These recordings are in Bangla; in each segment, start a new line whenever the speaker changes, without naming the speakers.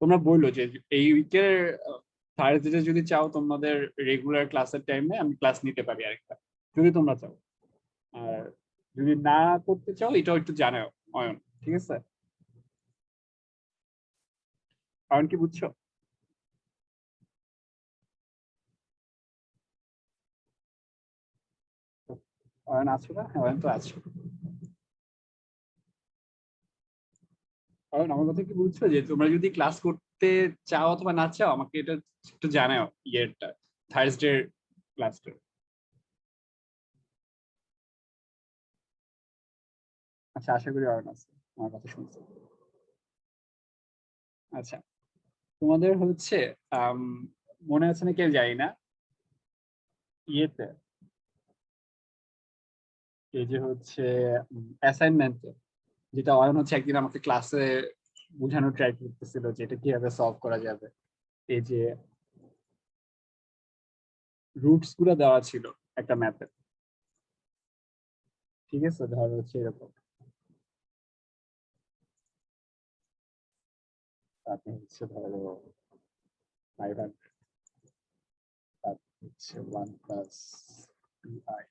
তোমরা বললো যে এই উইকের থার্সডে যদি চাও তোমাদের রেগুলার ক্লাসের টাইমে আমি ক্লাস নিতে পারি আরেকটা, যদি তোমরা চাও। আর যদি না করতে চাও এটাও একটু জানাও অয়ন, ঠিক আছে? অয়ন কি বুঝছো? অয়ন আছো না? হ্যাঁ অয়ন তো আছো। অয়ন আমার কথা কি বুঝছো যে তোমরা যদি ক্লাস করতে চাও অথবা না চাও আমাকে এটা একটু জানাও, ইয়েরটা থার্সডে ক্লাসটা। আচ্ছা, আশা করি অয়ন আছে, আমার কথা শুনছো। আচ্ছা, তোমাদের হচ্ছে আম, মনে আছে নাকি আমি জানি না, ইয়েতে এই যে হচ্ছে অ্যাসাইনমেন্ট, যেটা অয়ন হচ্ছে একদিন আমাকে ক্লাসে বোঝানো ট্রাই করতেছিল যে এটা কিভাবে সলভ করা যাবে। এই যে রুটস গুলো দেওয়া ছিল একটা ম্যাথে, ঠিক আছে? ধরো হচ্ছে এরকম, তারপর হচ্ছে ধরো 500, তারপর হচ্ছে 1 + 2i।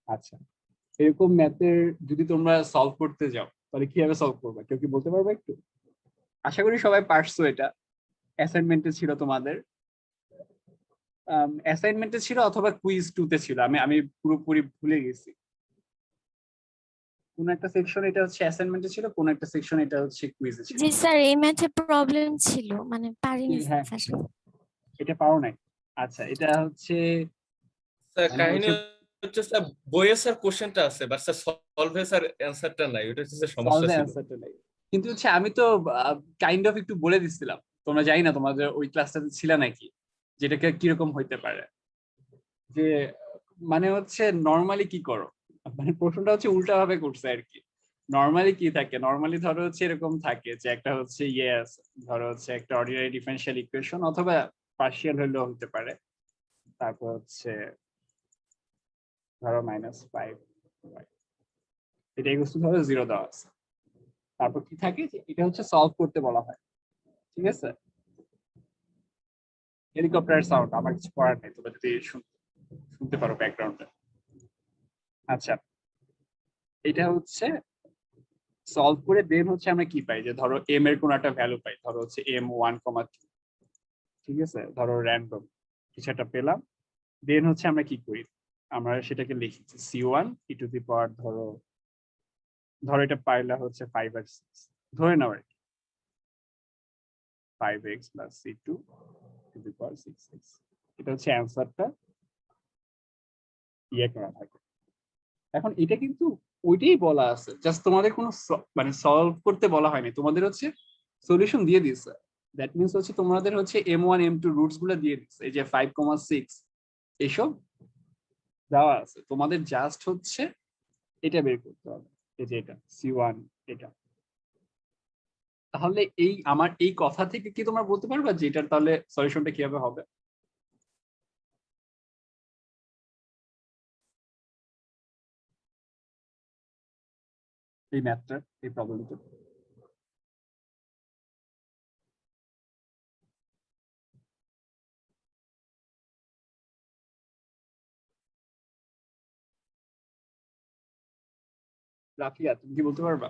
আচ্ছা, এরকম ম্যাথের যদি তোমরা সলভ করতে যাও তাহলে কিভাবে সলভ করবে, কেউ কি বলতে পারবে একটু? আশা করি সবাই পারছো এটা, অ্যাসাইনমেন্টে ছিল তোমাদের। অ্যাসাইনমেন্টে ছিল অথবা কুইজ 2 তে ছিল, আমি আমি পুরোপুরি ভুলে গেছি। কোন একটা সেকশন এটা হচ্ছে অ্যাসাইনমেন্টে ছিল, কোন একটা সেকশন এটা হচ্ছে কুইজে ছিল।
জি স্যার, এই ম্যাথে প্রবলেম ছিল, মানে পারিনি
হ্যাঁ,
স্যার।
এটা পারো নাই। আচ্ছা, এটা হচ্ছে
স্যার
মানে
কাহিনী
হচ্ছে
হচ্ছে স্যার বইয়ে স্যার কোশ্চেনটা আছে বাট স্যার সলভে স্যার অ্যানসারটা নাই, ওটা হচ্ছে স্যার সমস্যা
সলভে
ছিল।
অ্যান্সারটা নাই, কিন্তু হচ্ছে আমি তো কাইন্ড অফ একটু বলে দিছিলাম, তোমরা জানি না তোমাদের ওই ক্লাসটাতে ছিল নাকি, যেটাকে কিরকম হইতে পারে। যে মানে হচ্ছে নর্মালি কি করো, মানে প্রশ্নটা হচ্ছে উল্টা ভাবে করছে আর কি। নর্মালি কি থাকে, নর্মালি ধরো হচ্ছে এরকম থাকে যে একটা হচ্ছে ইয়েস, ধরো হচ্ছে একটা অর্ডিনারি ডিফারেনশিয়াল ইকুয়েশন অথবা পার্শিয়াল হলেও হতে পারে। তারপর হচ্ছে ধরো -5, এটা ইকুয়াল টু ধরো 0 দেওয়া আছে। তারপর কি থাকে যে এটা হচ্ছে সলভ করতে বলা হয়, ঠিক আছে? হেলিকপ্টার সাউন্ড, আমার কিছু করার নেই, তোমরা যদি শুনতে পারো ব্যাকগ্রাউন্ডে। আচ্ছা, এটা হচ্ছে সলভ করে দেন হচ্ছে আমরা কি পাই, যে ধরো এম এর কোন একটা ভ্যালু পাই, ধরো হচ্ছে m1,2, ঠিক আছে? ধরো র্যান্ডম কিছু একটা পেলাম, দেন হচ্ছে আমরা কি করি, আমরা সেটাকে লিখি c1 e⁻, ধরো ধরো এটা পাইলা হচ্ছে 5 আর 6, ধরে নাও আর কি 5x + c2 e⁻6x, এটা হচ্ছে অ্যান্সারটা ইয়ে করা থাকে। এখন এটা কিন্তু ওইটাই বলা আছে, জাস্ট তোমাদের কোনো মানে সলভ করতে বলা হয়নি, তোমাদের হচ্ছে সলিউশন দিয়ে দিচ্ছে। দ্যাট মিনস হচ্ছে তোমাদের হচ্ছে m1 m2 রুটস গুলো দিয়ে দিচ্ছে, এই যে 5,6 এসব দেওয়া আছে, তোমাদের জাস্ট হচ্ছে এটা বের করতে হবে, এই যে এটা c1 এটা। তাহলে এই আমার এই কথা থেকে কি তোমরা বলতে পারবা যে এটার তাহলে সলিউশনটা কিভাবে হবে? এই ম্যাথটা, এই প্রবলেমটা রাফিয়া তুমি কি বলতে পারবা?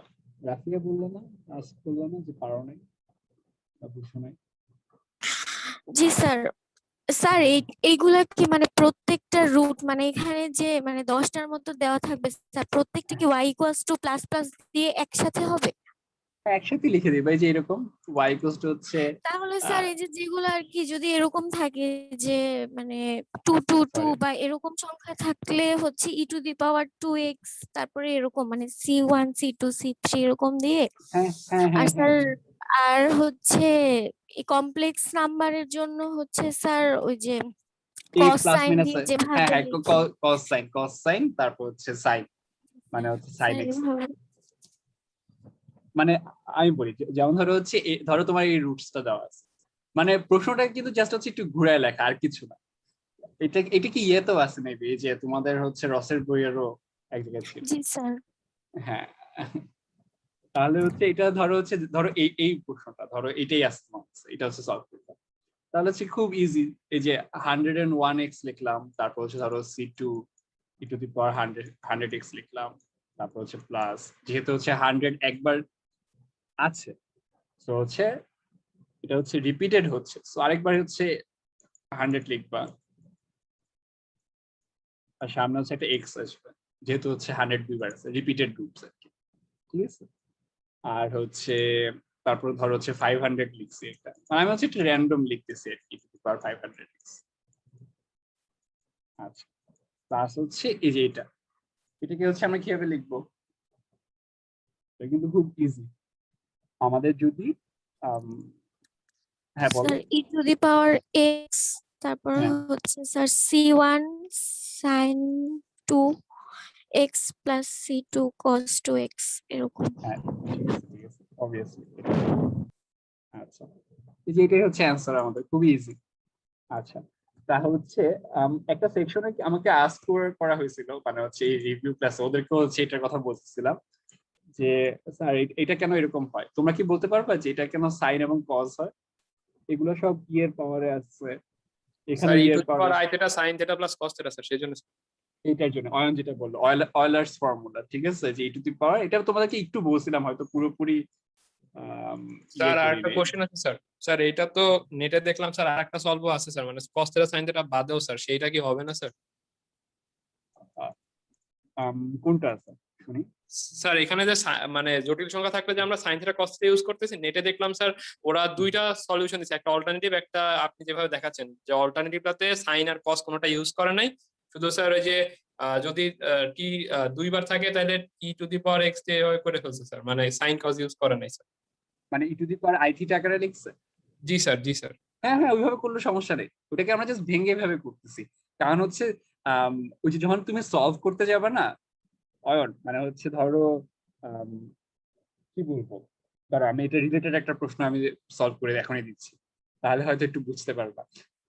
রাফিয়া বললো না, আজ বললো না যে পারো নাই বা বুঝো নাই।
জি স্যার। স্যার এইগুলা কি মানে প্রত্যেকটা রুট, মানে এখানে যে মানে 10টার মতো দেওয়া থাকবে স্যার, প্রত্যেকটা কি y = প্লাস প্লাস দিয়ে একসাথে হবে?
একসাথে লিখে দিবা, এই যে এরকম y হচ্ছে
তাহলে স্যার এই যে যেগুলো আর কি যদি এরকম থাকে যে মানে 222
সরি,
বা এরকম সংখ্যা থাকলে হচ্ছে e⁻²x, তারপরে এরকম মানে c1 c2 c3 এরকম দিয়ে।
হ্যাঁ হ্যাঁ
আর
হ্যাঁ হ্যাঁ
স্যার আর হচ্ছে এই কমপ্লেক্স নাম্বারের জন্য হচ্ছে স্যার ওই যে
এ
কস
প্লাস
সাইন
মাইনাস,
দিয়ে
হ্যাঁ
যেভাবে
হ্যাঁ
লিখি।
কস সাইন তারপর হচ্ছে সাইন, মানে হচ্ছে সাইন
স্যার
এক্স।
এভাবে
মানে আমি বলি যেমন ধরো হচ্ছে ধরো তোমার এই রুটসটা দেওয়া আছে, মানে প্রশ্নটা কিন্তু জাস্ট হচ্ছে একটু ঘুরায় লেখা আর কিছু না। এটা এটা কি ইয়েতেও আছে মেবি, এই যে তোমাদের হচ্ছে রসের বইয়েরও এক জায়গায় ছিল।
জি স্যার।
হ্যাঁ, তাহলে হচ্ছে এটা ধরো এই প্রশ্নটা ধরো এটাই আসছে এটা হচ্ছে সলভ করতে, তাহলে হচ্ছে খুব ইজি। এই যে 101x লিখলাম, তারপর হচ্ছে ধরো c2 e to the power 100x লিখলাম, তারপর হচ্ছে প্লাস, যেহেতু হচ্ছে 100 একবার আছে, তো হচ্ছে এটা হচ্ছে রিপিটেড হচ্ছে, সো আরেকবার হচ্ছে 100 লিখবা, আর সামনে হচ্ছে একটা এক্স আসবে, যেহেতু হচ্ছে 100 দুইবার আছে, রিপিটেড গ্রুপস আর কি, ঠিক আছে। আর হচ্ছে তারপর ধরো হচ্ছে 500 লিখছি, একটা আমি হচ্ছে একটা র্যান্ডম লিখতেছি আর কি, 500 লিখছি। আচ্ছা, প্লাস হচ্ছে এই যে এটাকে হচ্ছে আমরা কিভাবে লিখবো, এটা কিন্তু খুব ইজি। আমাদের যদি হ্যাঁ বলো।
Sir E to the power x, তারপর
হ্যাঁ
হচ্ছে sir c1 sin 2 x plus c2 cos 2x এরকম।
হ্যাঁ ঠিক আছে অবভিয়াসলি। আচ্ছা, এই যে এটাই হচ্ছে অ্যান্সার আমাদের, খুবই ইজি। আচ্ছা, তা হচ্ছে একটা সেকশনে আমাকে আস্ক করা হয়েছিল, মানে হচ্ছে এই রিভিউ ক্লাসে ওদেরকে হচ্ছে এটার কথা বলতেছিলাম যে স্যার এটা কেন এরকম হয়, তোমরা কি বলতে পারবা যে এটা কেন সাইন এবং কজ হয়? এগুলো সব ইয়ের পাওয়ারে আছে, এখানে
স্যার ই টু
ইয়ের
দি
পাওয়ারে,
power i theta sine theta plus cos theta sir, সেই জন্য।
এইটার জন্য অয়ন যেটা বললো অয়লার্স ফর্মুলা, ঠিক আছে, যে ই টু দি পাওয়ার, এটা তোমাদেরকে একটু বলছিলাম, হয়তো পুরোপুরি
স্যার আর একটা
করিনি।
কোশ্চেন আছে স্যার। স্যার এটা তো নেটে দেখলাম স্যার, আর একটা সলভও আছে স্যার, মানে কস থিটা সাইন থিটা বাদেও স্যার, সেইটা কি হবে না স্যার?
কোনটা আছে শুনি।
স্যার এখানে যে মানে জটিল সংখ্যা থাকলে যে আমরা sine theta cos theta use করতেছি, নেটে দেখলাম স্যার ওরা দুইটা সলিউশন দিচ্ছে, একটা অল্টারনেটিভ, একটা আপনি যেভাবে দেখাচ্ছেন যে অল্টারনেটিভটাতে সাইন আর কস কোনোটা ইউজ করে নাই, শুধু স্যার ওই যে যদি টি দুইবার থাকে তাহলে ই টু দি পাওয়ার এক্স দিয়ে এভাবে করে ফেলছে স্যার, মানে সাইন কস ইউজ করে নাই স্যার।
মানে e to the power i theta আকারে লিখছে।
জি স্যার, জি স্যার।
হ্যাঁ হ্যাঁ, ওইভাবে করলে সমস্যা নেই, ওটাকে আমরা জাস্ট ভেঙে ভাবে করতেছি। কারণ হচ্ছে ওই যে যখন তুমি সলভ করতে যাবে না অয়ন, মানে হচ্ছে ধরো আম, কি বলবো, ধরো আমি এটা রিলেটেড একটা প্রশ্ন আমি সলভ করে এখনই দিচ্ছি, তাহলে হয়তো একটু বুঝতে পারবা।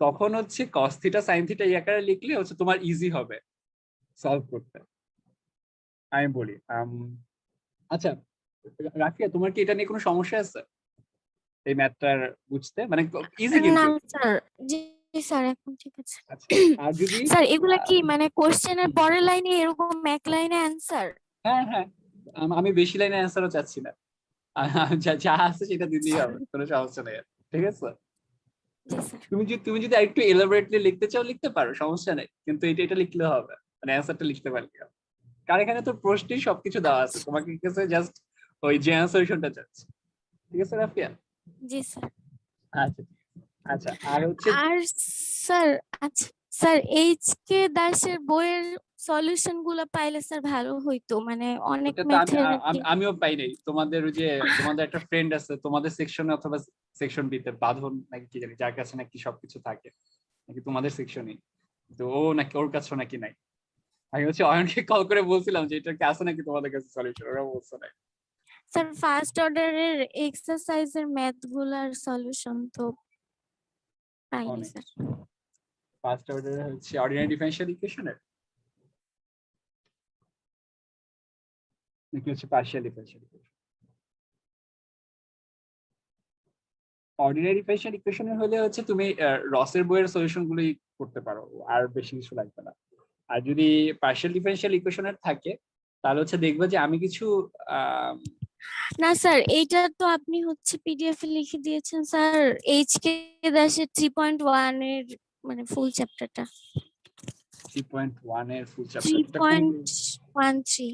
তখন হচ্ছে কস থিটা সাইন থিটা এই আকারে লিখলে হচ্ছে তোমার ইজি হবে সলভ করতে। আমি বলি আচ্ছা রাফিয়া, তোমার কি এটা নিয়ে কোনো সমস্যা আছে এই ম্যাথটার বুঝতে, মানে ইজি
না
কিন্তু।
স্যার, জি স্যার এখন ঠিক আছে।
আচ্ছা, আর যদি
স্যার এগুলা কি মানে কোশ্চেনের
হুম,
পরের লাইনে এরকম এক লাইনে অ্যান্সার?
হ্যাঁ হ্যাঁ, আমি বেশি লাইনে অ্যান্সারও চাচ্ছি না, যা যা আছে সেটা দিতেই হবে, কোনো সমস্যা নেই, ঠিক আছে।
জি স্যার।
তুমি যদি আরেকটু এলাবোরেটলি লিখতে চাও লিখতে পারো, সমস্যা নেই, কিন্তু এটা লিখলে হবে, মানে অ্যান্সারটা লিখতে পারলে হবে। কারণ এখানে তো প্রশ্নেই সবকিছু দেওয়া আছে,
আচ্ছা
তোমাকে কাছে জাস্ট ওই যে অ্যান্সারটা চাচ্ছি, ঠিক আছে রাফিয়া।
জি স্যার।
আচ্ছা আচ্ছা, আর হচ্ছে
আর স্যার, আচ্ছা স্যার এইচ কে দাসের বইয়ের সলিউশন গুলো পাইলে স্যার ভালো হইতো, মানে অনেক
ওটা তো
ম্যাথের আর কি।
আমিও পাই নাই। তোমাদের ওই যে তোমাদের একটা ফ্রেন্ড আছে তোমাদের সেকশনে অথবা সেকশন বিতে, বাঁধন নাকি কি জানি, যার কাছে নাকি সবকিছু থাকে, নাকি তোমাদের সেকশনই, তো ও নাকি ওর কাছে নাকি নাই। আমি হচ্ছে অয়নকে কল করে বলছিলাম যে এটা কি আছে নাকি তোমাদের কাছে সলিউশন, ওরা বলছে না।
স্যার ফার্স্ট অর্ডারের এক্সারসাইজের ম্যাথ গুলার সলিউশন তো পাইনি
অনেক
স্যার।
ফার্স্ট অর্ডার হচ্ছে অর্ডিনারি ডিফারেনশিয়াল ইকুয়েশনের, নাকি হচ্ছে partial differential equation. Ordinary differential ইকুয়েশনের হলে হচ্ছে তুমি রসের বইয়ের সলিউশন গুলোই করতে পারো, আর বেশি কিছু লাগবে না। আর যদি পার্শিয়াল ডিফারেনশিয়াল ইকুয়েশনের থাকে, তাহলে হচ্ছে দেখবে যে আমি কিছু আহ,
না স্যার, এইটা তো আপনি হচ্ছে পিডিএফ এ লিখে দিয়েছেন স্যার, এইচ কে দাসের 3.1 এর মানে ফুল চ্যাপ্টারটা।
3.1 এর ফুল চ্যাপ্টার, এটা কোন
3.13।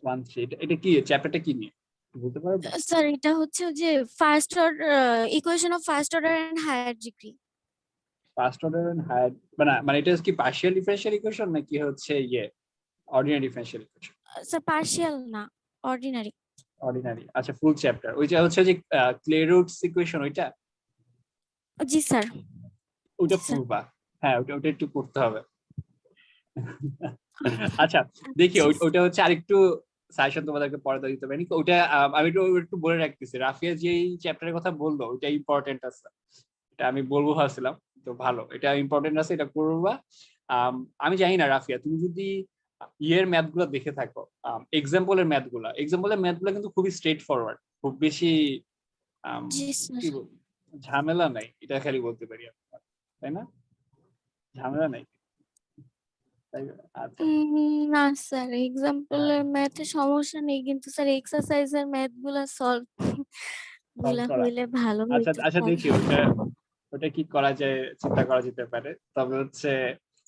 1 এটা কি চ্যাপ্টারটা কি নিয়ে বলতে পারবা?
স্যার এটা হচ্ছে যে first order equation of first order and higher degree.
First order and higher, মানে এটা কি পার্শিয়াল ডিফারেনশিয়াল ইকুয়েশন নাকি হচ্ছে ইয়ে ordinary differential equation?
Sir partial না, অর্ডিনারি।
অর্ডিনারি, আচ্ছা ফুল চ্যাপ্টার, ওইটা হচ্ছে যে ক্লেরুটস ইকুয়েশন, ওইটা
জি স্যার।
ওইটা
স্যার
পড়বা। হ্যাঁ ওটা একটু পড়তে হবে। আচ্ছা দেখি ওইটা হচ্ছে আরেকটু সাজেশন তোমাদেরকে পরে দিতে পারি, ওটা আমি একটু বলে রাখতেছি, রাফিয়া যে চ্যাপ্টারের কথা বললো ওইটা ইম্পর্টেন্ট আছে, এটা আমি বলবো ভাবছিলাম, তো ভালো, এটা ইম্পর্টেন্ট আছে, এটা করবা। আমি জানি না রাফিয়া, তুমি যদি ইয়ের ম্যাথ গুলো দেখে থাকো, এক্সাম্পলের ম্যাথ গুলো কিন্তু খুবই স্ট্রেট ফরওয়ার্ড, খুব বেশি
জি স্যার।
কি বলবো, ঝামেলা নাই, এটা খালি বলতে পারি আমরা, তাই না? ঝামেলা নাই, তাই না? আচ্ছা
না স্যার, এক্সাম্পলের ম্যাথে সমস্যা নেই, কিন্তু স্যার এক্সারসাইজের ম্যাথ গুলা সলভ
solve করা।
হইলে ভালো
আচ্ছা
হইতো
আচ্ছা
স্যার।
দেখি ওটা কি করা যায়, চিন্তা করা যেতে পারে। তবে হচ্ছে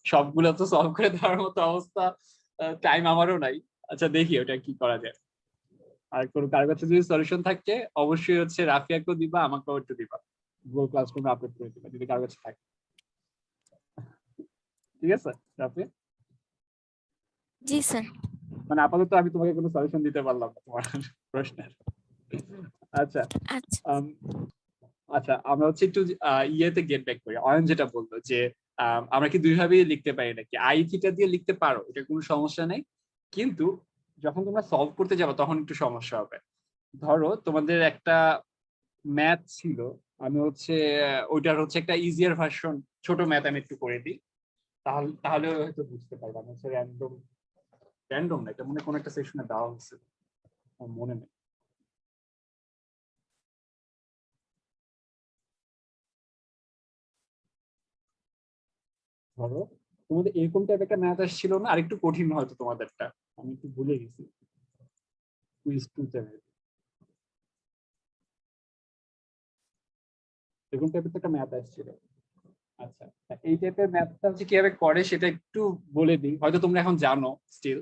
সবগুলো তো সলভ করে দেওয়ার মতো অবস্থা, টাইম আমারও নাই। আচ্ছা দেখি ওটা কি করা যায়। আর কোনো কারো কাছে যদি সলিউশন থাকে অবশ্যই হচ্ছে রাফিয়াকেও দিবা, আমাকেও একটু দিবা, গুগল ক্লাসরুমে আপলোড করে দিবা যদি কারো কাছে থাকে। ঠিক আছে রাফিয়া?
জি স্যার।
মানে আপাতত আমি তোমাকে কোনো সলিউশন দিতে পারলাম না তোমার প্রশ্নের। আচ্ছা
আচ্ছা
আচ্ছা, আমরা হচ্ছে একটু ইয়েতে গেট ব্যাক করি। অয়ন যেটা বললো যে আমরা কি দুইভাবেই লিখতে পারি নাকি, আই থিটা দিয়ে লিখতে পারো, এটা কোনো সমস্যা নেই, কিন্তু যখন তোমরা সলভ করতে যাবে তখন একটু সমস্যা হবে। ধরো তোমাদের একটা ম্যাথ ছিল, আমি হচ্ছে ওইটার হচ্ছে একটা ইজিয়ার ভার্সন, ছোট ম্যাথ আমি একটু করে দিই, তাহলে তাহলে হয়তো বুঝতে পারবে। আমি হচ্ছে র্যান্ডম না, এটা মনে হয় কোনো একটা সেকশনে দেওয়া হচ্ছে, আমার মনে নেই। ধরো তোমাদের এরকম টাইপ একটা ম্যাথ আসছিল না, আরেকটু কঠিন হয়তো তোমাদেরটা, আমি একটু ভুলে গেছি, কুইজ 2 তে এরকম টাইপের একটা ম্যাথ আসছিল। আচ্ছা, এই টাইপের ম্যাথটা হচ্ছে কিভাবে করে সেটা একটু বলে দিই, হয়তো তোমরা এখন জানো স্টিল।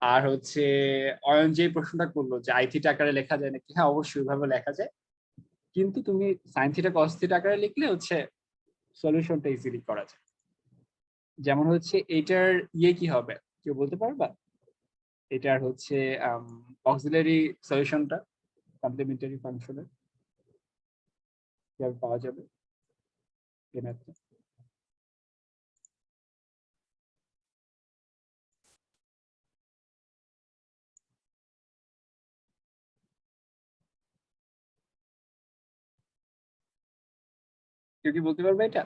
আর হচ্ছে অয়ন যে প্রশ্নটা করলো যে আই থিটা আকারে লেখা যায় নাকি, হ্যাঁ অবশ্যই ওইভাবে লেখা যায়, কিন্তু তুমি সাইন থিটা কস থিটা আকারে লিখলে হচ্ছে সলিউশনটা ইজিলি করা যায়। যেমন হচ্ছে এইটার ইয়ে কি হবে কেউ বলতে পারবা? এটার হচ্ছে অক্সিলারি সলিউশনটা কমপ্লিমেন্টারি ফাংশনের কিভাবে পাওয়া যাবে এই ম্যাথটা? কেউ কি বলতে পারবে এটা?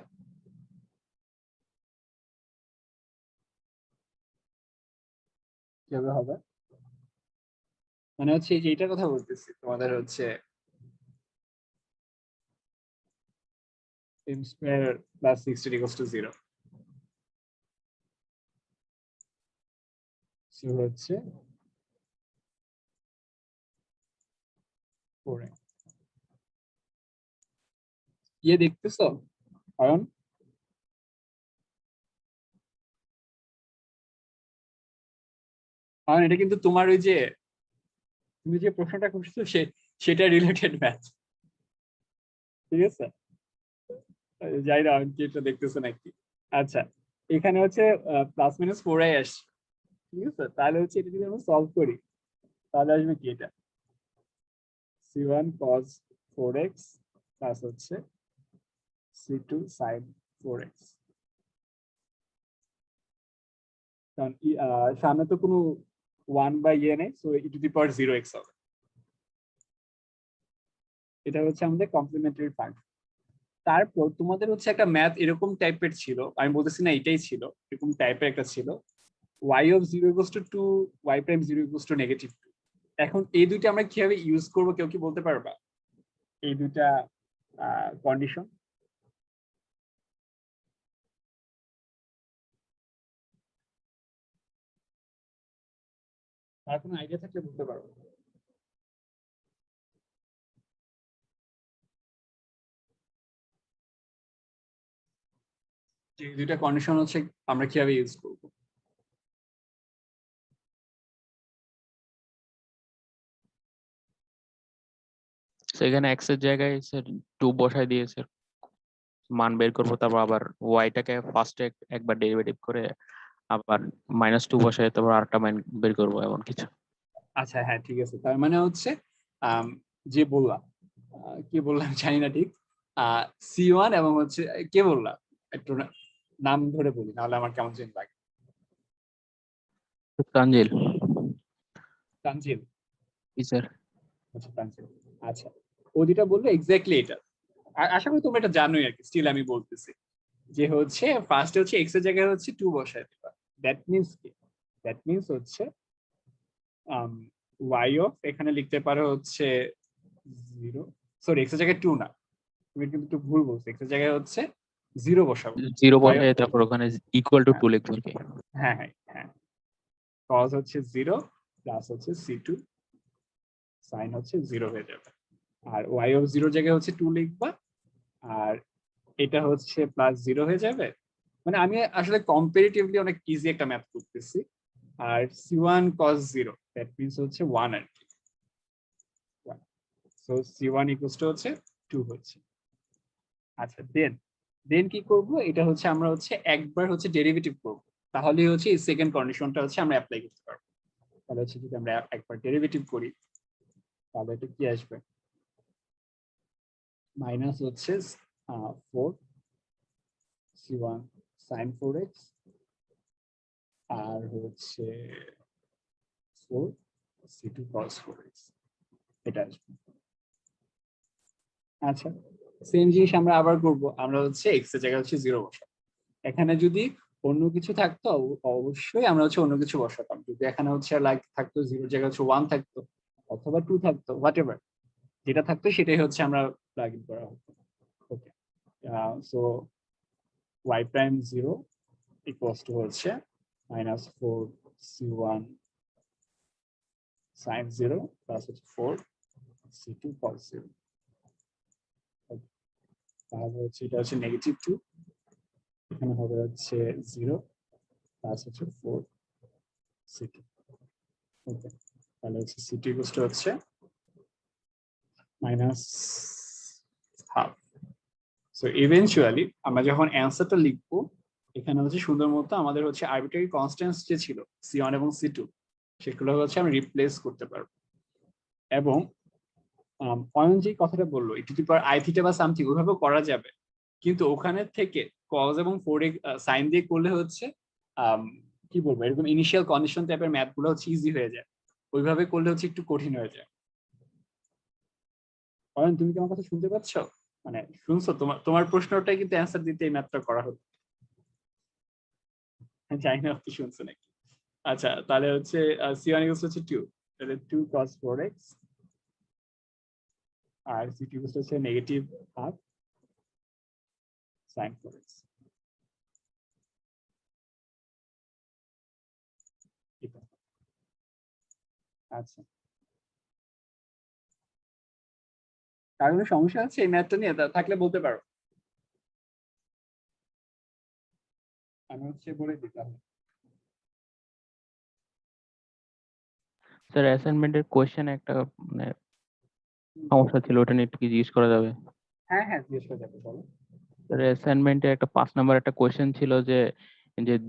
কিভাবে হবে? মানে হচ্ছে এই যে এটার কথা বলতেছি, তোমাদের হচ্ছে m square plus 16 equals to 0, so হচ্ছে 4x। ইয়ে দেখতেছো অয়ন? অয়ন এটা কিন্তু তোমার ওই যে তুমি যে প্রশ্নটা করছো সেটা রিলেটেড ম্যাথ, ঠিক আছে? যাই না অয়ন কি এটা দেখতেছো নাকি? আচ্ছা, এখানে হচ্ছে প্লাস মাইনাস 4i আসছে, ঠিক আছে? তাহলে হচ্ছে এটা যদি আমরা সলভ করি তাহলে আসবে কি, এটা c1 cos 4x প্লাস হচ্ছে c2 sin 4x। কারণ সামনে তো কোনো 1 বা ইয়ে নেই, so e to the power 0x হবে। এটা হচ্ছে আমাদের কমপ্লিমেন্টারি ফাংশন। তারপর তোমাদের হচ্ছে একটা ম্যাথ এরকম টাইপের ছিল, আমি বলতেছি না এটাই ছিল, এরকম টাইপের একটা ছিল, y of 0 equals to 2, y prime 0 equals to -2। এখন এই দুইটা আমরা কিভাবে ইউজ করবো কেউ কি বলতে পারবা? এই দুইটা কন্ডিশন তার কোনো আইডিয়া থাকলে বলতে পারবো। যে এই দুইটা কন্ডিশন হচ্ছে আমরা কিভাবে ইউজ করবো?
সেখানে এক্স এর জায়গায় স্যার 2 বসাই দিয়ে স্যার মান বের করবো, তারপর আবার ওয়াইটাকে ফার্স্টে একবার ডেরিভেটিভ করে আবার -2 বসাই, তারপর আরেকটা মান বের করবো, এমন কিছু।
আচ্ছা হ্যাঁ ঠিক আছে, তার মানে হচ্ছে যে বললাম কি বললাম জানি না ঠিক, c1 এবং হচ্ছে কে বললাম একটু নাম ধরে বলি নাহলে আমার কেমন যেন লাগে।
তানজিল।
তানজিল?
জি স্যার।
আচ্ছা তানজিল, আচ্ছা ও যেটা বললো এক্স্যাক্টলি এটা, আশা করি তোমরা এটা জানোই আর কি, স্টিল আমি বলতেছি যে হচ্ছে ফার্স্টে হচ্ছে এক্স এর জায়গায় হচ্ছে 2 বসায় দিবা, দ্যাট মিন্স কি দ্যাট মিনস হচ্ছে y অফ এখানে লিখতে পারো হচ্ছে 0, সরি x এর জায়গায় 2 না, তুমি কিন্তু একটু ভুল বলছো, x এর জায়গায় হচ্ছে 0 বসাবো।
0
Y
বসে
of-
তারপর ওখানে ইকুয়াল টু 2 লিখবো আর কি।
হ্যাঁ হ্যাঁ হ্যাঁ, cos হচ্ছে 0 প্লাস হচ্ছে c2 sin হচ্ছে 0 হয়ে যাবে, আর y অফ 0 জায়গায় হচ্ছে 2 লিখবা, আর এটা হচ্ছে প্লাস 0 হয়ে যাবে। মানে আমি আসলে কম্পারেটিভলি অনেক ইজি একটা ম্যাথ করতেছি। আর c1 cos 0 দ্যাট মিন্স হচ্ছে 1 আর কি, সো c1 ইকুয়ালস টু হচ্ছে 2 হচ্ছে। আচ্ছা দেন কি করব, এটা হচ্ছে আমরা হচ্ছে একবার হচ্ছে ডেরিভেটিভ করব, তাহলে হচ্ছে এই সেকেন্ড কন্ডিশনটা হচ্ছে আমরা অ্যাপ্লাই করতে পারবো। তাহলে হচ্ছে যদি আমরা একবার ডেরিভেটিভ করি তাহলে এটা কি আসবে, মাইনাস হচ্ছে 4 c1 sin 4x আর হচ্ছে 4 c2 cos 4x, এটা আসবে। আচ্ছা সেম জিনিস আমরা আবার করব, আমরা হচ্ছে x এর জায়গায় হচ্ছে 0 বসাবো। এখানে যদি অন্য কিছু থাকতো অবশ্যই আমরা হচ্ছে অন্য কিছু বসাতাম, যদি এখানে হচ্ছে লাইক থাকতো 0 এর জায়গায় হচ্ছে 1 থাকতো অথবা 2 থাকতো, হোয়াট এভার যেটা থাকতো সেটাই হচ্ছে আমরা প্লাগ ইন করা হতো। Okay, so y prime 0 equals to হচ্ছে মাইনাস 4 c1 sin 0 প্লাস হচ্ছে 4 c2 cos 0, তাহলে হচ্ছে এটা হচ্ছে নেগেটিভ 2, এখানে হবে হচ্ছে 0 প্লাস হচ্ছে 4 c2। ওকে, তাহলে হচ্ছে c2 ইকুয়ালস টু হচ্ছে মাইনাস হাফ। সো ইভেনচুয়ালি আমরা যখন অ্যান্সারটা লিখবো এখানে হচ্ছে সুন্দর মতো আমাদের হচ্ছে আরবিট্রারি কনস্ট্যান্টস যে ছিল c1 এবং c2 সেগুলো হচ্ছে আমরা রিপ্লেস করতে পারবো। এবং অয়ন যে কথাটা বললো e to the power i theta বা সামথিং ওইভাবে করা যাবে, কিন্তু ওখানে থেকে cos এবং 4x সাইন দিয়ে করলে হচ্ছে কি বলবো, এরকম ইনিশিয়াল কন্ডিশন টাইপের ম্যাথ গুলো হচ্ছে ইজি হয়ে যায়, ওইভাবে করলে হচ্ছে একটু কঠিন হয়ে যায়। অয়ন তুমি কি আমার কথা শুনতে পাচ্ছ, মানে শুনছো? তোমার প্রশ্নটাই কিন্তু অ্যান্সার দিতে এই ম্যাথটা করা হতো, জানি না আপনি শুনছো নাকি। আচ্ছা তাহলে হচ্ছে c1 হচ্ছে 2, তাহলে 2 cos 4x আর c2 হচ্ছে নেগেটিভ হাফ sin 4x। আচ্ছা কার কোনো সমস্যা আছে এই ম্যাথটা নিয়ে থাকলে বলতে পারো, আমি হচ্ছে বলে দিতাম।
স্যার অ্যাসাইনমেন্টের কোশ্চেন একটা মানে সমস্যা ছিল, ওটা নিয়ে একটু কি জিজ্ঞেস করা যাবে?
হ্যাঁ হ্যাঁ জিজ্ঞেস করে যাবে, বলো।
স্যার অ্যাসাইনমেন্টে একটা 5 নাম্বার একটা কোশ্চেন ছিল যে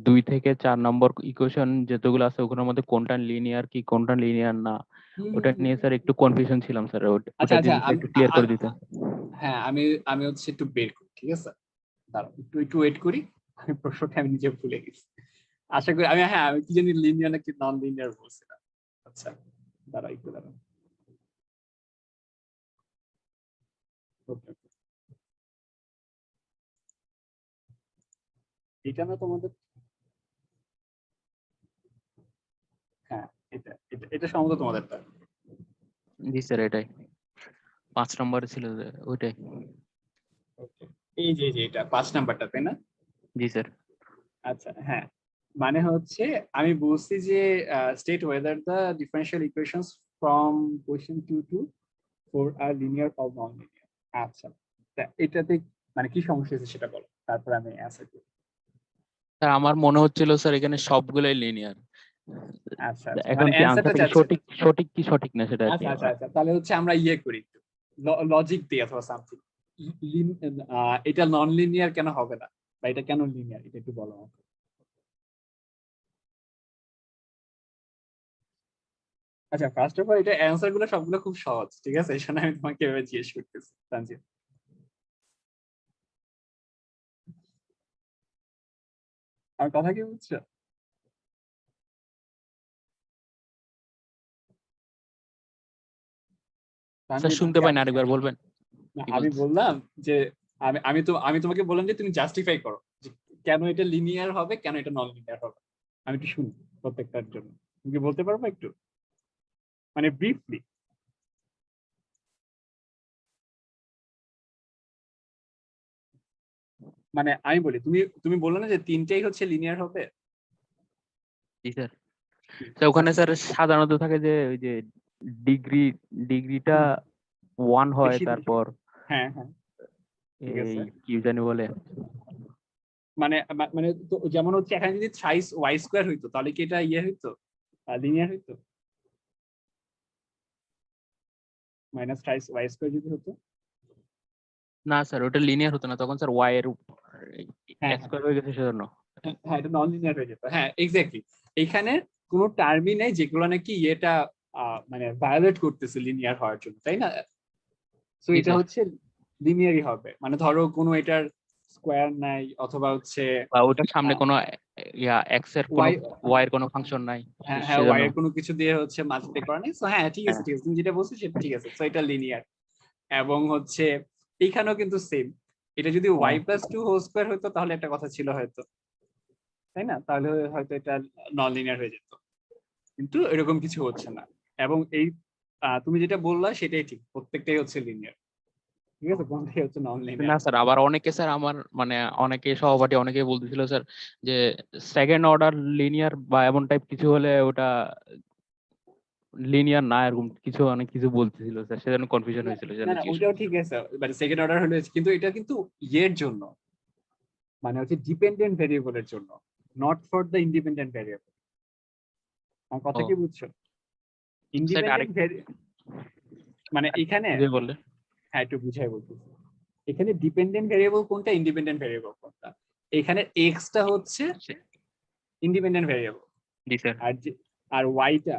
2 থেকে 4 নম্বর ইকুয়েশন যেগুলো আছে ওগুলোর মধ্যে কোনটা লিনিয়ার কি কোনটা লিনিয়ার না, ওটা নিয়ে স্যার একটু কনফিউশন ছিলাম স্যার,
আচ্ছা
ওটা
আচ্ছা
যদি একটু ক্লিয়ার করে দিতেন।
হ্যাঁ আমি হচ্ছে একটু বের করি, ঠিক আছে দাঁড়াও একটু ওয়েট করি, আমি প্রশ্নটা আমি নিজে ভুলে গেছি, আশা করি আমি কি জানি লিনিয়ার নাকি নন লিনিয়ার বলছিলাম। আচ্ছা দাঁড়াও একটু দাঁড়াও, এটা না তোমাদের, হ্যাঁ এটা এটা এটা সম্ভবত তোমাদেরটা।
জি স্যার এটাই 5 নম্বরে ছিল যে ওইটাই।
ওকে, এই যে এটা 5 নাম্বারটা তাই না?
জি স্যার।
আচ্ছা হ্যাঁ, মানে হচ্ছে আমি বলছি যে state whether the differential equations from question 2 to 4 আর লিনিয়ার অর নন লিনিয়ার। আচ্ছা এটাতে মানে কি সমস্যা হয়েছে সেটা বলো, তারপর আমি অ্যান্সার করি।
স্যার আমার মনে হচ্ছিল স্যার এখানে সবগুলাই লিনিয়ার,
আচ্ছা আচ্ছা
এখন
মানে
কি
অ্যান্সারটা
আনসারটা কি
চাচ্ছে।
সঠিক না সেটা আর কি।
আচ্ছা আচ্ছা আচ্ছা তাহলে হচ্ছে আমরা ইয়ে করি, লজিক দিই অথবা সামথিং, এটা নন লিনিয়ার কেন হবে না বা এটা কেন লিনিয়ার এটা একটু বলো আমাকে। আচ্ছা ফার্স্ট অফ অল এটা অ্যান্সার গুলো সবগুলো খুব সহজ, ঠিক আছে, এই জন্য আমি তোমাকে এভাবে জিজ্ঞেস করতেছি। তানজিল আমার কথা কি বুঝছো?
স্যার
তানজিল
শুনতে পাই না, আরেকবার বলবেন?
না,
কি
আমি
বলছেন?
বললাম যে আমি তোমাকে বললাম যে তুমি জাস্টিফাই করো যে কেন এটা লিনিয়ার হবে কেন এটা নন লিনিয়ার হবে, আমি একটু শুনি। প্রত্যেকটার জন্য? তুমি কি বলতে পারবো একটু, মানে ব্রিফলি? মানে আমি বলি, তুমি তুমি বললে না যে তিনটেই হচ্ছে লিনিয়ার হবে?
জি স্যার। তো ওখানে স্যার সাধারণত থাকে যে ওই যে ডিগ্রিটা 1 হয়,
বেশি
তারপর
হ্যাঁ হ্যাঁ ঠিক
এই
আছে।
কি জানি বলে,
মানে মানে তো যেমন হচ্ছে এখানে যদি থ্রাইস ওয়াই স্কোয়ার হইতো তাহলে কি এটা ইয়ে হইতো, লিনিয়ার হইতো? মাইনাস থ্রাইস ওয়াই স্কোয়ার যদি হতো?
না স্যার ওটা লিনিয়ার হতো না, তখন স্যার ওয়াই এর
হ্যাঁ
এক্স স্কয়ার হয়ে গেছে সেজন্য।
হ্যাঁ এটা নন লিনিয়ার হয়ে যেত। হ্যাঁ এক্স্যাক্টলি, এখানে কোনো টার্মই নেই যেগুলো নাকি এটা মানে ভায়োলেট করতেছে লিনিয়ার হওয়ার জন্য, তাই না? তো
জি
এটা
স্যার।
হচ্ছে লিনিয়ারই হবে, মানে ধরো কোনো এটার স্কোয়ার নাই অথবা হচ্ছে
বা ওটার সামনে কোনো এক্স এর কোনো
ওয়াই,
ওয়াই এর কোনো ফাংশন নাই
হ্যাঁ হ্যাঁ ওয়াই
সেজন্য।
এর কোনো কিছু দিয়ে হচ্ছে মাল্টিপ্লাই করা নেই। তো হ্যাঁ ঠিক আছে
হ্যাঁ
ঠিক আছে, তুমি যেটা বলছো সেটা ঠিক আছে, তো এটা লিনিয়ার। এবং হচ্ছে এইখানেও কিন্তু সেম, এটা যদি ওয়াই
হ্যাঁ
প্লাস টু হোল স্কোয়ার হতো তাহলে একটা কথা ছিল হয়তো, তাই না? তাহলে হয়তো এটা নন লিনিয়ার হয়ে যেত, কিন্তু এরকম কিছু হচ্ছে না। এবং এই তুমি যেটা বললা সেটাই ঠিক, প্রত্যেকটাই হচ্ছে লিনিয়ার, ঠিক আছে, কোনটাই হচ্ছে নন লিনিয়ার
না
না।
স্যার, আবার অনেকে স্যার আমার মানে অনেকে সহপাঠী অনেকে বলতেছিল স্যার যে সেকেন্ড অর্ডার লিনিয়ার বা এমন টাইপ কিছু হলে ওটা লিনিয়ার না, এরকম কিছু অনেক কিছু বলতেছিল স্যার, সেজন্য কনফিউশন
না
হয়েছিল
না
সেজন্য
না,
জিজ্ঞেস
ওইটাও
করছি।
ঠিক আছে, মানে সেকেন্ড অর্ডার হলে কিন্তু এটা কিন্তু ইয়ের জন্য, মানে হচ্ছে ডিপেন্ডেন্ট ভেরিয়েবলের জন্য, not for the independent variable. আমার কথা
ও
কি বুঝছো?
স্যার আরেক
ইন্ডিপেন্ডেন্ট মানে এখানে,
বুঝে বললে।
হ্যাঁ একটু বুঝাই বলতেছি, এখানে ডিপেন্ডেন্ট ভেরিয়েবল কোনটা, ইন্ডিপেন্ডেন্ট ভেরিয়েবল কোনটা? এখানে এক্সটা হচ্ছে ইন্ডিপেন্ডেন্ট ভেরিয়েবল,
জি স্যার।
আর আর ওয়াইটা,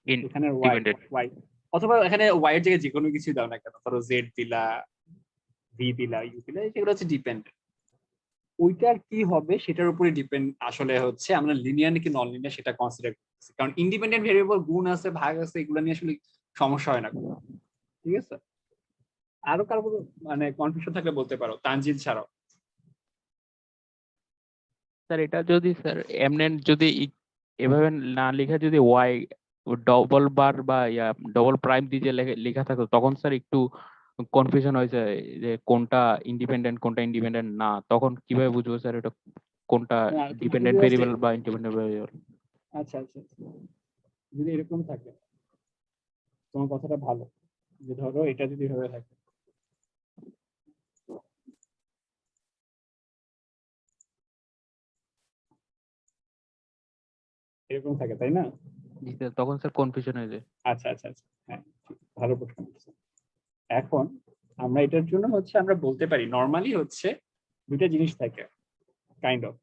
এখানে ওয়াই
ইন্ডিপেন্ডেন্ট।
ওয়াই অথবা এখানে ওয়াই এর জায়গায় যে কোনো কিছু দাও না কেন, ধরো জেড দিলা, ভি দিলা, ইউ দিলা, সেগুলো হচ্ছে ডিপেন্ডেন্ট। ওইটার কি হবে সেটার উপরে ডিপেন্ড আসলে হচ্ছে আমরা লিনিয়ার নাকি নন লিনিয়ার সেটা কনসিডার করতেছি, কারণ ইন্ডিপেন্ডেন্ট ভেরিয়েবল গুণ আছে ভাগ আছে এগুলো নিয়ে আসলে সমস্যা হয় না কোনো, ঠিক আছে? আরো কারো কোনো মানে কনফিউশন থাকলে বলতে পারো, তানজিল ছাড়াও।
স্যার এটা যদি স্যার এমনি যদি এভাবে না লেখা, যদি ওয়াই ডবল বার বা ডবল প্রাইম দিয়ে যে লেখা থাকতো, তখন স্যার একটু কনফিউশন হয়েছে যে কোনটা ইন্ডিপেন্ডেন্ট কোনটা ইন্ডিপেন্ডেন্ট না, তখন কিভাবে বুঝবো স্যার এটা কোনটা
না তুমি যদি
ডিপেন্ডেন্ট ভেরিয়েবল বা ইন্ডিপেন্ডেন্ট ভেরিয়েবল?
আচ্ছা আচ্ছা আচ্ছা, যদি এরকম থাকে, তোমার কথাটা ভালো, যে ধরো এটা যদি হয়ে থাকে, এরকম থাকে তাই না?
জি স্যার, তখন স্যার কনফিউশন হয়ে যায়।
আচ্ছা আচ্ছা আচ্ছা, হ্যাঁ ঠিক, ভালো প্রশ্ন করছো। এখন আমরা এটার জন্য হচ্ছে আমরা বলতে পারি নর্মালি হচ্ছে দুইটা জিনিস থাকে কাইন্ড অফ,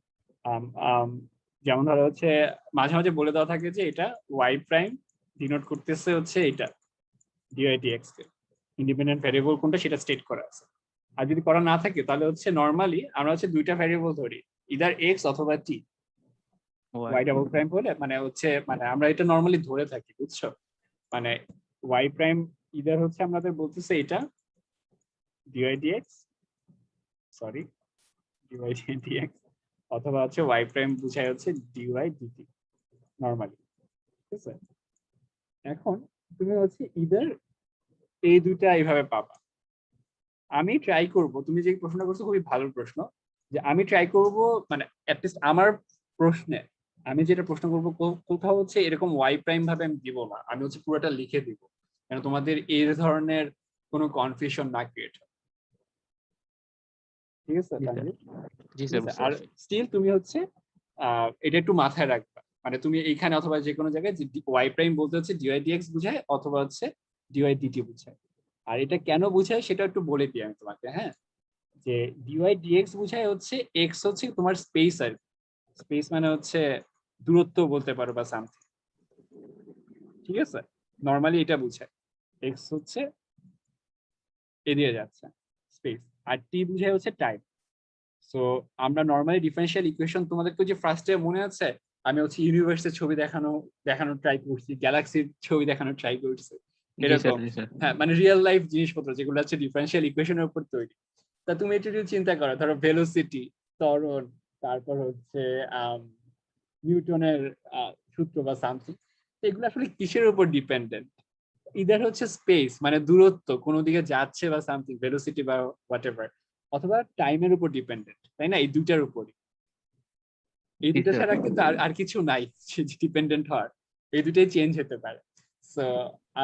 যেমন ধরো হচ্ছে মাঝে মাঝে বলে দেওয়া থাকে যে এটা ওয়াই প্রাইম ডিনোট করতেছে হচ্ছে এটা ডিওয়াই ডিএক্স কে, ইন্ডিপেন্ডেন্ট ভ্যারিয়েবল কোনটা সেটা স্টেট করা আছে। আর যদি করা না থাকে তাহলে হচ্ছে নর্মালি আমরা হচ্ছে দুইটা ভ্যারিয়েবল ধরি, ইদার এক্স অথবা টি, ওয়াই ডাবল প্রাইম হলে মানে হচ্ছে মানে আমরা এটা নর্মালি ধরে থাকি, বুঝছো? মানে ওয়াই প্রাইম ইদার হচ্ছে আমাদের বলতেছে এটা D Y D X, sorry D Y D X, অথবা হচ্ছে ওয়াই প্রাইম বুঝায় হচ্ছে ডিওয়াই ডিটি নর্মালি, ঠিক আছে? এখন তুমি হচ্ছে ইদার এই দুইটা এইভাবে পাবা। আমি ট্রাই করব, তুমি যে প্রশ্নটা করছো খুবই ভালো প্রশ্ন, যে আমি ট্রাই করব মানে অ্যাটলিস্ট আমার প্রশ্নে আমি যেটা প্রশ্ন করবো কোথাও হচ্ছে এরকম ওয়াই প্রাইম ভাবে আমি দিব না, আমি হচ্ছে পুরোটা লিখে দিব, কেন তোমাদের এই ধরনের কোনো কনফিউশন না ক্রিয়েট হয়, ঠিক আছে
জি স্যার।
তানভীর?
জি
ঠিক
স্যার,
আছে,
বুঝতে
আর
পারছি।
স্টিল তুমি হচ্ছে এটা একটু মাথায় রাখবা, মানে তুমি এইখানে অথবা যে কোনো জায়গায় যে ওয়াই প্রাইম বলতে হচ্ছে ডিওয়াই ডিএক্স বুঝায় অথবা হচ্ছে ডিওয়াই ডিটি বুঝায়। আর এটা কেন বুঝায় সেটা একটু বলে দিই আমি তোমাকে, হ্যাঁ, যে ডিওয়াই ডিএক্স বুঝায় হচ্ছে এক্স হচ্ছে তোমার স্পেস, আর স্পেস মানে হচ্ছে দূরত্ব বলতে পারো বা সামথিং, ঠিক আছে? নর্মালি এটা বুঝায়, এক্স হচ্ছে এড়িয়ে যাচ্ছে স্পেস, আর টি বুঝায় হচ্ছে টাইম। সো আমরা নর্মালি ডিফারেন্সিয়াল ইকুয়েশন তোমাদেরকে যে ফার্স্টে মনে আছে আমি হচ্ছে ইউনিভার্সের ছবি দেখানোর ট্রাই করছি, গ্যালাক্সির ছবি দেখানোর ট্রাই করছি,
জি স্যার।
এরকম,
জি স্যার।
হ্যাঁ মানে রিয়েল লাইফ জিনিসপত্র যেগুলো হচ্ছে ডিফারেন্সিয়াল ইকুয়েশনের উপর তৈরি। তা তুমি একটু যদি চিন্তা করো, ধরো ভেলোসিটি, ত্বরণ, তারপর হচ্ছে নিউটনের সূত্র বা সামথিং, এগুলো আসলে কিসের উপর ডিপেন্ডেন্ট? ইদার হচ্ছে স্পেস মানে দূরত্ব, কোনো দিকে যাচ্ছে বা সামথিং, ভেলোসিটি বা হোয়াট এভার, অথবা টাইমের উপর ডিপেন্ডেন্ট, তাই না? এই দুইটার উপরই, এই
জি
দুটো
স্যার।
ছাড়া কিন্তু আর কিছু নাই ডিপেন্ডেন্ট হওয়ার, এই দুটোই চেঞ্জ হতে পারে। সো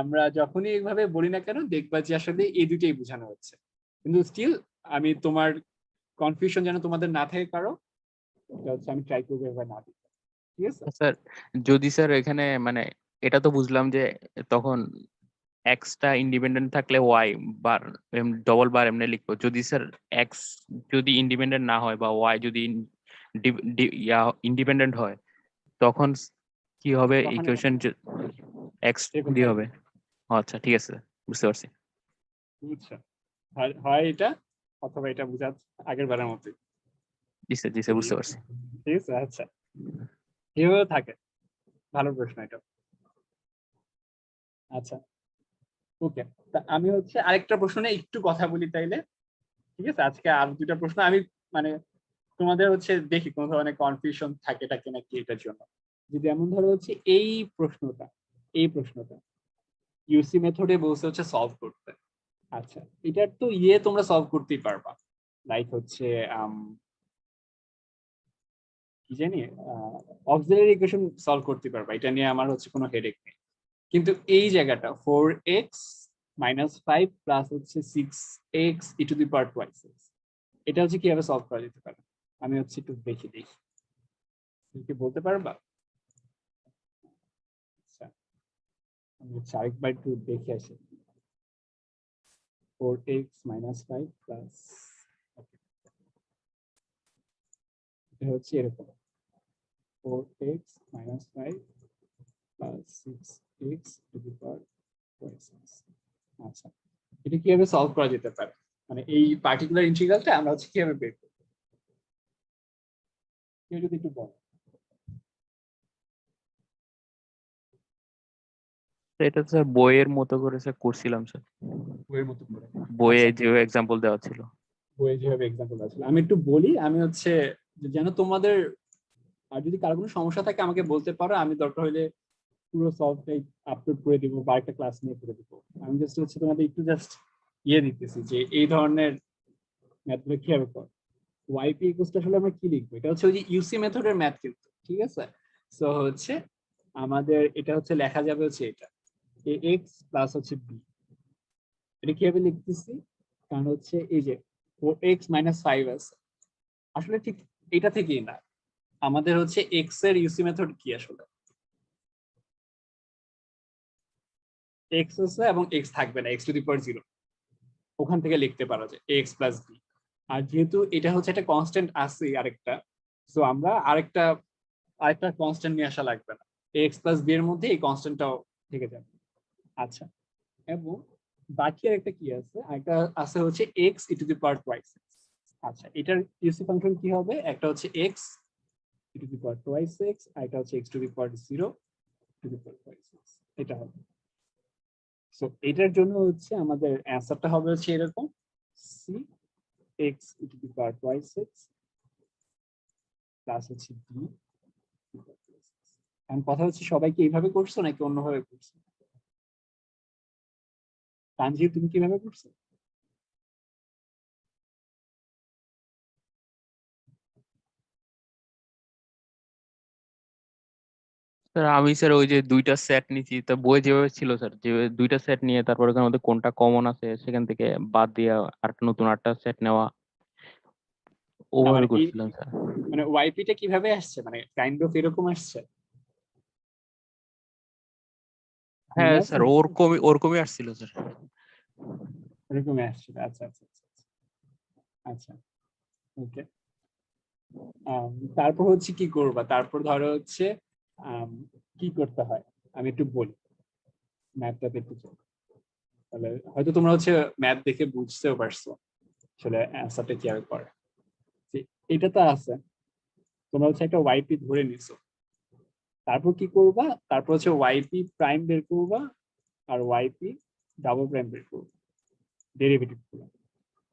আমরা যখনই এইভাবে বলি না কেন দেখবা যে আসলে এই দুটোই বোঝানো হচ্ছে, কিন্তু স্টিল আমি তোমার কনফিউশন যেন তোমাদের না থাকে কারো, এটা হচ্ছে আমি ট্রাই করবো এবার না দিতে, ঠিক আছে?
স্যার যদি স্যার এখানে মানে এটা তো বুঝলাম যে তখন এক্সটা ইন্ডিপেন্ডেন্ট থাকলে ওয়াই বার ডবল বার এমনি লিখবো। যদি স্যার এক্স যদি ইন্ডিপেন্ডেন্ট না হয় বা ওয়াই যদি ইন্ডিপেন্ডেন্ট হয় তখন কি হবে?
তখন
ইকুয়েশন এক্স
এরকম
দিয়ে
থাকবে।
হবে। আচ্ছা ঠিক আছে, বুঝতে পারছি।
বুঝছো? হয় এটা অথবা এটা বুঝা আগের বারের মতোই,
জি স্যার, জি স্যার, বুঝতে পারছি।
ঠিক আছে? আচ্ছা, এভাবে থাকে। ভালো প্রশ্ন এটা। আচ্ছা, ওকে, তা আমি হচ্ছে আরেকটা প্রশ্ন নিয়ে একটু কথা বলি তাইলে, ঠিক আছে? আজকে আর দুইটা প্রশ্ন আমি মানে তোমাদের হচ্ছে দেখি কোন ধরনের কনফিউশন থাকে টাকে নাকি এটার জন্য। যদি এমন ধরো হচ্ছে এই প্রশ্নটা ইউসি মেথডে বলছে হচ্ছে সলভ করতে। আচ্ছা, এটার তো তোমরা সলভ করতেই পারবা, লাইক হচ্ছে কি জানি অক্সিলারি ইকুয়েশন সলভ করতে পারবা, এটা নিয়ে আমার হচ্ছে কোনো হেডেক নেই। কিন্তু এই জায়গাটা 4x - 5 প্লাস হচ্ছে 6x e⁻²x, এটা হচ্ছে কিভাবে সলভ করা যেতে পারে? আমি হচ্ছে একটু দেখি তুমি কি বলতে পারবা? আচ্ছা, আমি হচ্ছে আরেকবার একটু দেখে আসি। 4x - 5 প্লাস, এটা হচ্ছে এরকম 4x - 5 প্লাস 6x e⁻²x। আচ্ছা, এটা কিভাবে সলভ করা যেতে পারে? মানে এই পার্টিকুলার ইন্টিগ্রালটা আমরা হচ্ছে কিভাবে বের করব, কেউ যদি একটু বল।
তো এটা তো স্যার বইয়ের মতো করে স্যার করছিলাম স্যার,
বইয়ের মতো করে?
বইয়ে
আচ্ছা,
যে এক্সাম্পল দেওয়া ছিল।
বইয়ে যেভাবে এক্সাম্পল আছে আমি একটু বলি, আমি হচ্ছে যেন তোমাদের, আর যদি কারো কোনো সমস্যা থাকে আমাকে বলতে পারো, আমি দরকার হলে পুরো সলভটাই আপলোড করে দিব বা একটা ক্লাস নিয়ে করে দিব। আমি জাস্ট হচ্ছে তোমাদের একটু জাস্ট দিতেছি যে এই ধরনের ম্যাথগুলো কিভাবে করে। ওয়াইপি ইকুয়ালস আসলে আমরা কি লিখবো? এটা হচ্ছে ওই যে ইউসি মেথডের ম্যাথ কিন্তু, ঠিক আছে? সো হচ্ছে আমাদের এটা হচ্ছে লেখা যাবে হচ্ছে এটা এক্স প্লাস হচ্ছে বি। এটা কিভাবে লিখতেছি? কারণ হচ্ছে এই যে x - 5 আছে, আসলে ঠিক এটা থেকেই না, আমাদের হচ্ছে এক্স এর ইউসি মেথড কি আসলে? এক্স আছে এবং এক্স থাকবে না, x⁻0, ওখান থেকে লিখতে পারা যায় এক্স প্লাস বি। আর যেহেতু এটা হচ্ছে একটা কনস্ট্যান্ট আছে আরেকটা, সো আমরা আরেকটা কনস্ট্যান্ট নিয়ে আসা লাগবে না, এক্স প্লাস বি এর মধ্যে এই কনস্ট্যান্টটাও থেকে যাবে। আচ্ছা, এবং বাকি আরেকটা কি আছে? আরেকটা আছে হচ্ছে এক্স e⁻²x। আচ্ছা, এটার ইউসি ফাংশন কি হবে? একটা হচ্ছে এক্স e⁻²x, আর এটা হচ্ছে x⁻0 e⁻²x, এটা হবে। সো এটার জন্য হচ্ছে আমাদের অ্যান্সারটা হবে হচ্ছে এরকম সি এক্স e⁻²x প্লাস হচ্ছে বি। এখন কথা হচ্ছে সবাই কি এইভাবে করছো নাকি অন্যভাবে করছো? তানজিব, তুমি কিভাবে করছো?
স্যার আমি স্যার ওই যে দুইটা সেট নিয়েছি, তা বই যেভাবে ছিল স্যার, যে দুইটা সেট নিয়ে তারপর ওখানে মধ্যে কোনটা কমন আছে সেখান থেকে বাদ দিয়ে আরেকটা নতুন আরেকটা সেট নেওয়া,
না
ওভাবে
মানে এই
করছিলাম স্যার।
মানে ওয়াইপিটা কিভাবে আসছে, মানে কাইন্ড অফ এরকম আসছে, মনে
হ্যাঁ
আছে?
স্যার, ওরকমই আসছিল স্যার।
এরকমই আসছে। আচ্ছা আচ্ছা আচ্ছা আচ্ছা, ওকে। তারপর হচ্ছে কি করবা? তারপর ধরো হচ্ছে আম, কি করতে হয় আমি একটু বলি, ম্যাথটা একটু চলো। তাহলে হয়তো তোমরা হচ্ছে ম্যাথ দেখে বুঝতেও পারছো আসলে অ্যান্সারটা কিভাবে করে। যে এটা তো আছে, তোমরা হচ্ছে একটা ওয়াইপি ধরে নিছো, তারপর কি করবা? তারপর হচ্ছে ওয়াইপি প্রাইম বের করবা আর ওয়াইপি ডাবল প্রাইম বের করবা, ডেরিভেটিভ করবা।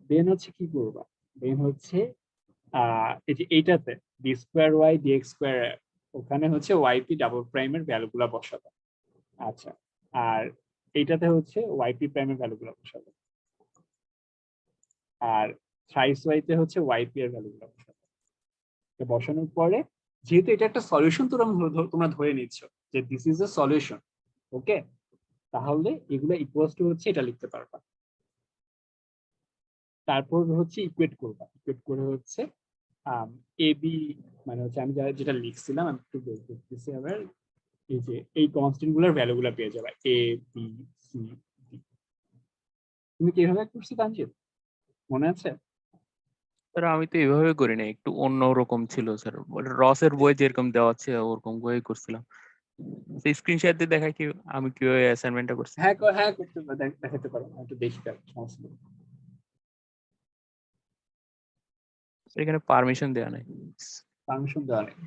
দেন হচ্ছে কি করবা? দেন হচ্ছে এই যে এইটাতে D square Y D X square ওখানে হচ্ছে ওয়াইপি ডাবল প্রাইমের ভ্যালুগুলা বসাবো। আচ্ছা, আর এইটাতে হচ্ছে ওয়াইপি প্রাইমের ভ্যালুগুলা বসাবো, আর থ্রাইস ওয়াইতে হচ্ছে ওয়াইপি এর ভ্যালুগুলা বসাবো। বসানোর পরে যেহেতু এটা একটা সলিউশন তোমরা ধরে নিচ্ছ যে দিস ইজ এ সলিউশন, ওকে, তাহলে এগুলো ইকুয়ালস টু হচ্ছে এটা লিখতে পারবা। তারপর হচ্ছে ইকুয়েট করবা, ইকুয়েট করে হচ্ছে এ বি, মানে হচ্ছে আমি যেটা লিখছিলাম আমি একটু বের করতেছি আবার, এই যে এই কনস্ট্যান্ট গুলোর ভ্যালু গুলো পেয়ে যাবে এ বি সি ডি। তুমি কিভাবে করছো তানজিদ, মনে আছে?
স্যার আমি তো এইভাবে করি না, একটু অন্য রকম ছিল স্যার, রসের বই যেরকম দেওয়া আছে ওরকম বই করছিলাম। স্ক্রিনশট দিয়ে দেখাই কি আমি কিভাবে অ্যাসাইনমেন্টটা করছি।
হ্যাঁ হ্যাঁ করতে দেখাতে পারো, আমি একটু দেখি তার সমস্যা নেই।
এখানে পারমিশন দেওয়া নাই।
পারমিশন দেওয়া নেই,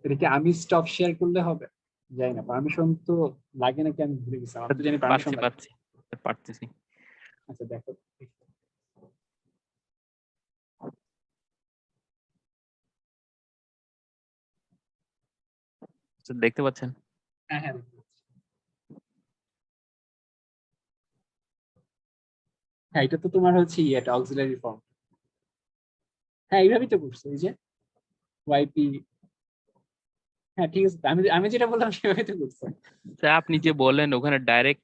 এটা কি আমি স্টপ শেয়ার করলে হবে? জানি না পারমিশন তো লাগে নাকি, আমি ভুলে গেছি, আমি তো জানি পারমিশন লাগে।
পাচ্ছি পারতেছি।
আচ্ছা দেখো,
আচ্ছা, দেখতে পাচ্ছেন?
হ্যাঁ হ্যাঁ হ্যাঁ, এটা তো তোমার হচ্ছে এটা অক্সিলারি ফর্ম। হ্যাঁ এইভাবেই তো করছো, এই যে ওয়াইপি। হ্যাঁ ঠিক আছে, আমি আমি যেটা বললাম সেভাবেই তো করছো।
স্যার আপনি যে বললেন ওখানে ডাইরেক্ট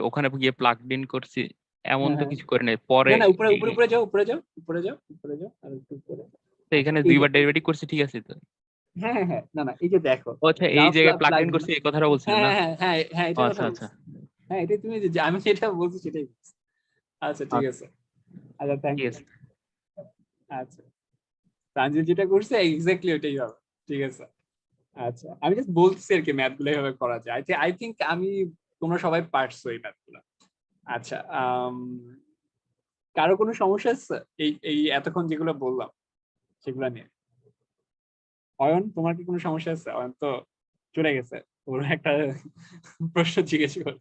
ওখানে গিয়ে প্লাগ ইন করছি, এমন
হ্যাঁ
তো
হ্যাঁ,
কিছু করে নাই পরে।
না না, উপরে উপরে উপরে যাও, উপরে যাও, উপরে যাও, উপরে যাও, আর একটু উপরে।
তো
আচ্ছা
এখানে
এই যে,
দুইবার ডেরিভেটিভ করছি, ঠিক আছে তো?
হ্যাঁ হ্যাঁ হ্যাঁ, না না, এই যে দেখো,
ও আচ্ছা, এই
নাও
জায়গায় প্লাগ
প্লাগ
ইন
ইন।
করছি এই কথাটা বলছিলেন
হ্যাঁ
না?
হ্যাঁ হ্যাঁ হ্যাঁ,
ও
এটার কথা
আচ্ছা আচ্ছা
বলছি। হ্ঁ এটা তুমি আমি যেটা বলছি সেটাই বলছি। আচ্ছা ঠিক
আচ্ছা,
আছে, আচ্ছা থ্যাংক
ঠিক
ইউ।
আছে।
আচ্ছা, তানজিল যেটা করছে এক্স্যাক্টলি ওইটাই হবে, ঠিক আছে। আচ্ছা আমি জাস্ট বলছি আর কি ম্যাথ গুলো এভাবে করা যায়, আই থিঙ্ক আমি, তোমরা সবাই পারছো এই ম্যাথ গুলো। আচ্ছা কারো কোনো সমস্যা আছে এই এই এতক্ষণ যেগুলো বললাম সেগুলো নিয়ে? অয়ন, তোমার কি কোনো সমস্যা আছে? অয়ন তো চলে গেছে, ওর একটা প্রশ্ন জিজ্ঞেস করে।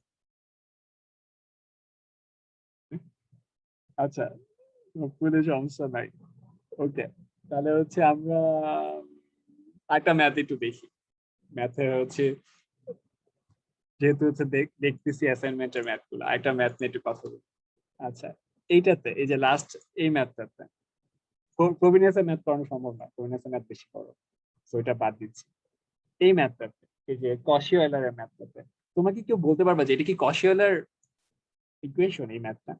আচ্ছা, কোনো সমস্যা নাই, ওকে। তাহলে হচ্ছে আমরা একটা ম্যাথ একটু দেখি। ম্যাথে হচ্ছে যেহেতু হচ্ছে দেখতেছি অ্যাসাইনমেন্টের ম্যাথ গুলো, একটা ম্যাথ নিয়ে একটু কথা বলি। আচ্ছা, এইটাতে এই যে লাস্ট এই ম্যাথটাতে প্রবিনিয়াসের ম্যাথ করানো সম্ভব না, প্রবিনিয়াসের ম্যাথ বেশি করো, তো এটা বাদ দিচ্ছি। এই ম্যাথটাতে এই যে কশি অয়েলারের ম্যাথটাতে তোমরা কি কেউ বলতে পারবা যে এটা কি কশি অয়েলার ইকুয়েশন? এই ম্যাথটা,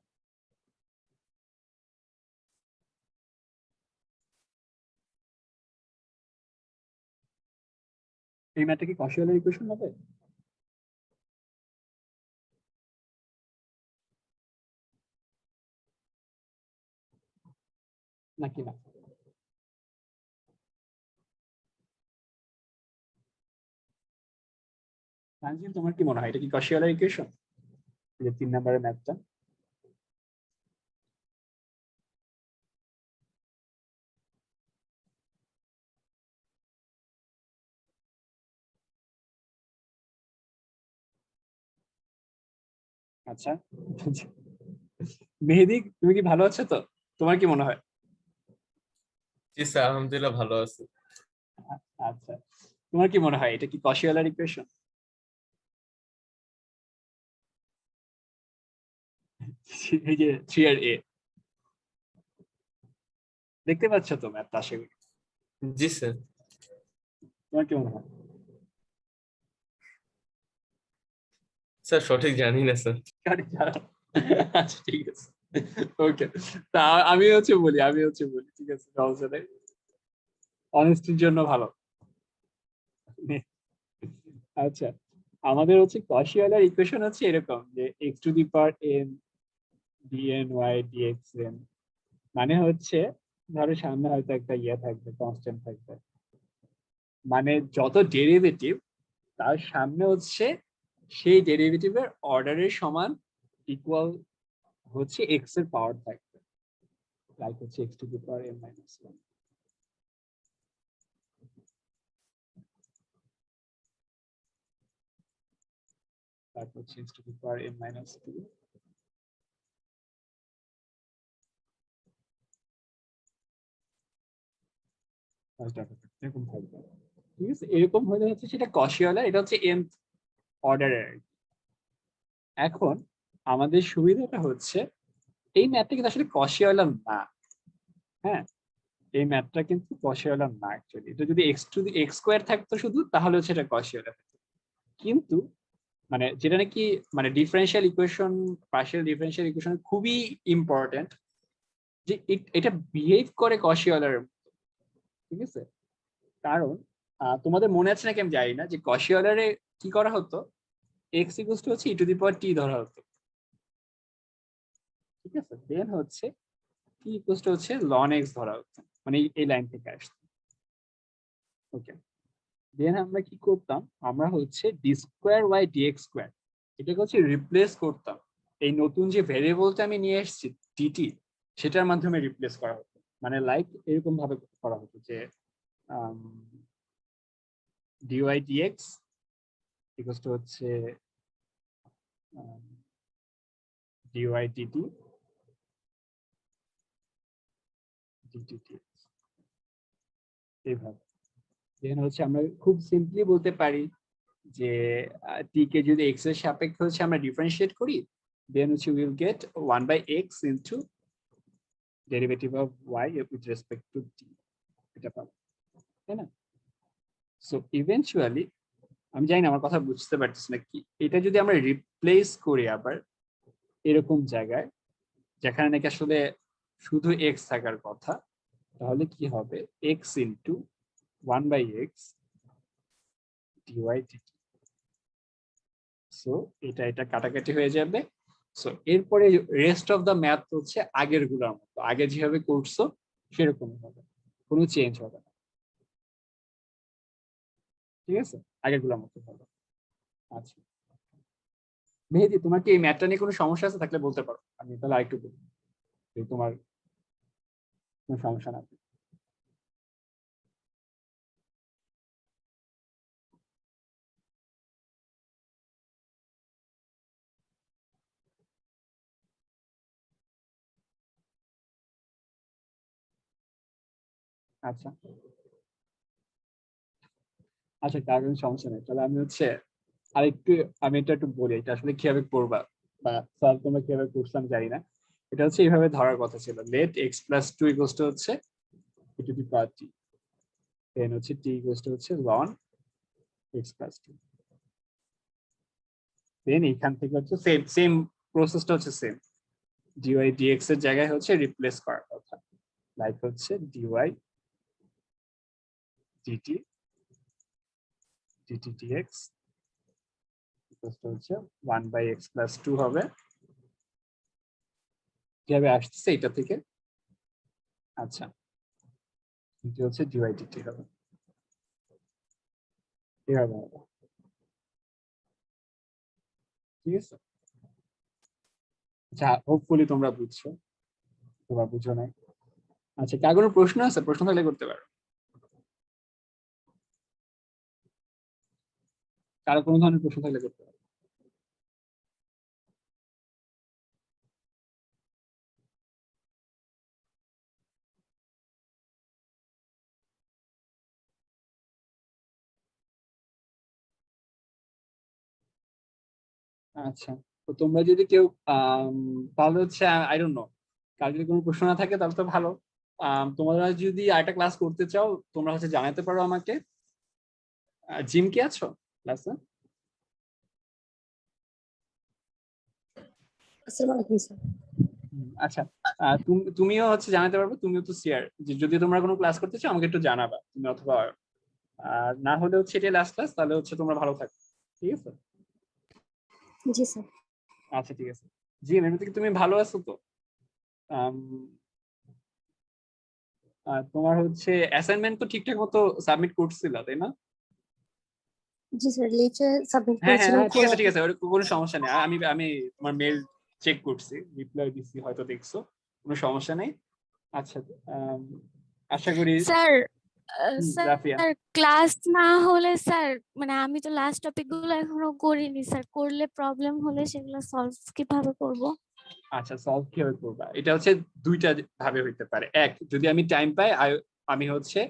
এই ম্যাথটা কি কশি অয়েলার ইকুয়েশন হবে নাকি না? তানজিল, তোমার কি মনে হয় এটা কি কশি অয়েলার ইকুয়েশন, এই যে 3 নম্বরের ম্যাথটা? আচ্ছা মেহেদি, তুমি কি ভালো আছো তো? তোমার কি মনে হয়?
জি স্যার, আলহামদুলিল্লাহ ভালো আছি।
আচ্ছা, তোমার কি মনে হয় এটা কি কশি অয়েলার ইকুয়েশন? এই যে 3 আর a, দেখতে পাচ্ছ তো ম্যাথটা আশা করি?
জি স্যার।
তোমার কি মনে হয়?
স্যার সঠিক জানি না স্যার।
আচ্ছা ঠিক আছে, ওকে। তা আমি হচ্ছে বলি ঠিক আছে, সমস্যা নেই, অনেস্টির জন্য ভালো। আচ্ছা, আমাদের হচ্ছে কশি অয়েলার ইকুয়েশন হচ্ছে এরকম যে x⁴n dny dxn, মানে হচ্ছে ধরো সামনে হয়তো একটা ইয়ে থাকবে, কনস্ট্যান্ট থাকবে, মানে যত ডেরিভেটিভ তার সামনে হচ্ছে সেই ডেরিভেটিভের অর্ডারের সমান ইকুয়াল হচ্ছে এক্স এর পাওয়ার থাকবে, লাইক হচ্ছে x⁴n-1, তারপর হচ্ছে x⁴n-2, এরকম থাকবে। ঠিক আছে, এরকম হলে হচ্ছে সেটা কশি অর্ডার, এটা হচ্ছে nth অর্ডারের। এখন আমাদের সুবিধাটা হচ্ছে এই ম্যাথটা কিন্তু আসলে কশি অর্ডার না। হ্যাঁ, এই ম্যাথটা কিন্তু কশি অর্ডার না অ্যাকচুয়ালি। এটা যদি x স্কোয়ার থাকতো শুধু, তাহলে হচ্ছে এটা কশি অর্ডার। কিন্তু মানে যেটা নাকি মানে differential equation, partial differential equation খুবই ইম্পর্টেন্ট, যে এটা বিহেভ করে কশি অর্ডারের। ঠিক আছে, কারণ তোমাদের মনে আছে নাকি আমি জানি না, যে কশি অর্ডারে কি করা হতো, x ইকুয়ালস টু হচ্ছে e⁻t ধরা হতো। ঠিক আছে, দেন হচ্ছে t ইকুয়ালস টু হচ্ছে ln x ধরা হতো, মানে এই লাইন থেকে আসতো। ওকে, দেন আমরা কি করতাম, আমরা হচ্ছে d square by dx square এটাকে হচ্ছে রিপ্লেস করতাম এই নতুন যে ভেরিয়েবলটা আমি নিয়ে এসেছি dt, সেটার মাধ্যমে রিপ্লেস করা হতো। মানে লাইক এরকম ভাবে করা হতো যে dy dx ইকুয়ালস টু হচ্ছে dy dt dx এইভাবে। দেন হচ্ছে আমরা খুব সিম্পলি বলতে পারি যে t কে যদি x এর সাপেক্ষে হচ্ছে আমরা ডিফারেন্সিয়েট করি, দেন হচ্ছে will get 1/x into derivative of y with respect to t, এটা পাবো, তাই না? সো ইভেনচুয়ালি আমি জানি না আমার কথা বুঝতে পারতেছি না কি, এটা যদি আমরা রিপ্লেস করি আবার এরকম জায়গায় যেখানে নাকি আসলে শুধু x থাকার কথা, তাহলে কি হবে, x into 1/x dy dt। So এটা কাটাকাটি হয়ে যাবে। সো এরপরে রেস্ট অফ দা ম্যাথ হচ্ছে আগের গুলোর মতো, আগে যেভাবে করছো সেরকম হবে, কোনো চেঞ্জ হবে না। ঠিক আছে, আগের গুলোর মতো হবে। আচ্ছা মেহেদি, তোমার কি এই ম্যাথটা নিয়ে কোনো সমস্যা আছে? থাকলে বলতে পারো, আমি তাহলে আরেকটু বলি যদি তোমার কোনো সমস্যা না থাকে। আচ্ছা আচ্ছা, কার কোনো সমস্যা নেই, তাহলে আমি হচ্ছে আরেকটু, আমি এটা একটু বলি এটা আসলে কিভাবে করবা বা স্যার তোমরা কিভাবে করছো আমি জানি না। এটা হচ্ছে এইভাবে ধরার কথা ছিল, let X plus two equals to হচ্ছে e to the power t, then হচ্ছে t ইকুয়ালস টু হচ্ছে ln x plus two. Then এখান থেকে হচ্ছে সেম সেম প্রসেসটা হচ্ছে সেম, dy dx এর জায়গায় হচ্ছে রিপ্লেস করার কথা, লাইক হচ্ছে dy dt dt dx equals to হচ্ছে 1/x প্লাস 2 হবে, কিভাবে আসছে এটা থেকে। আচ্ছা, এটা হচ্ছে dy dt হবে, এভাবে হবে। ঠিক আছে, আচ্ছা হোপফুলি তোমরা বুঝছো, তোমরা বুঝো নাই। আচ্ছা, কার কোনো প্রশ্ন আছে? প্রশ্ন থাকলে করতে পারো, কারো কোনো ধরনের প্রশ্ন থাকলে করতে পারো। আচ্ছা, তো তোমরা যদি কেউ তাহলে হচ্ছে আই ডোন্ট নো, কার যদি কোনো প্রশ্ন না থাকে তাহলে তো ভালো। তোমরা যদি আরেকটা ক্লাস করতে চাও তোমরা হচ্ছে জানাতে পারো আমাকে। জিম কি আছো ক্লাসে? আচ্ছা, তুমিও হচ্ছে জানাতে পারবে, তুমিও তো সিয়ার, যে যদি তোমরা কোনো ক্লাস করতে চাও আমাকে একটু জানাবা তুমি, অথবা আর না হলে হচ্ছে এটা লাস্ট ক্লাস, তাহলে হচ্ছে তোমরা ভালো থাকো। ঠিক আছে,
জি স্যার।
আচ্ছা ঠিক আছে। জিম, এমনিতে কি তুমি ভালো আছো তো? আম, তোমার হচ্ছে অ্যাসাইনমেন্ট তো ঠিকঠাক মতো সাবমিট করছিলা তাই না?
জি স্যার, লিখে সাবমিট
হ্যাঁ হ্যাঁ
করেছিলাম।
হ্যাঁ, ঠিক আছে ঠিক আছে, ওর কোনো সমস্যা নেই। আমি আমি তোমার মেল চেক করছি, রিপ্লাই দিচ্ছি, হয়তো দেখছো, কোনো সমস্যা নেই। আচ্ছা, আশা করি।
স্যার
রাফিয়া,
স্যার ক্লাস না হলে স্যার মানে আমি তো লাস্ট টপিক গুলো এখনো করিনি স্যার, করলে প্রবলেম হলে সেগুলো সলভ কিভাবে করব?
আচ্ছা সলভ কিভাবে করবা, এটা হচ্ছে দুইটা ভাবে হইতে পারে। এক, যদি আমি টাইম পাই আমি হচ্ছে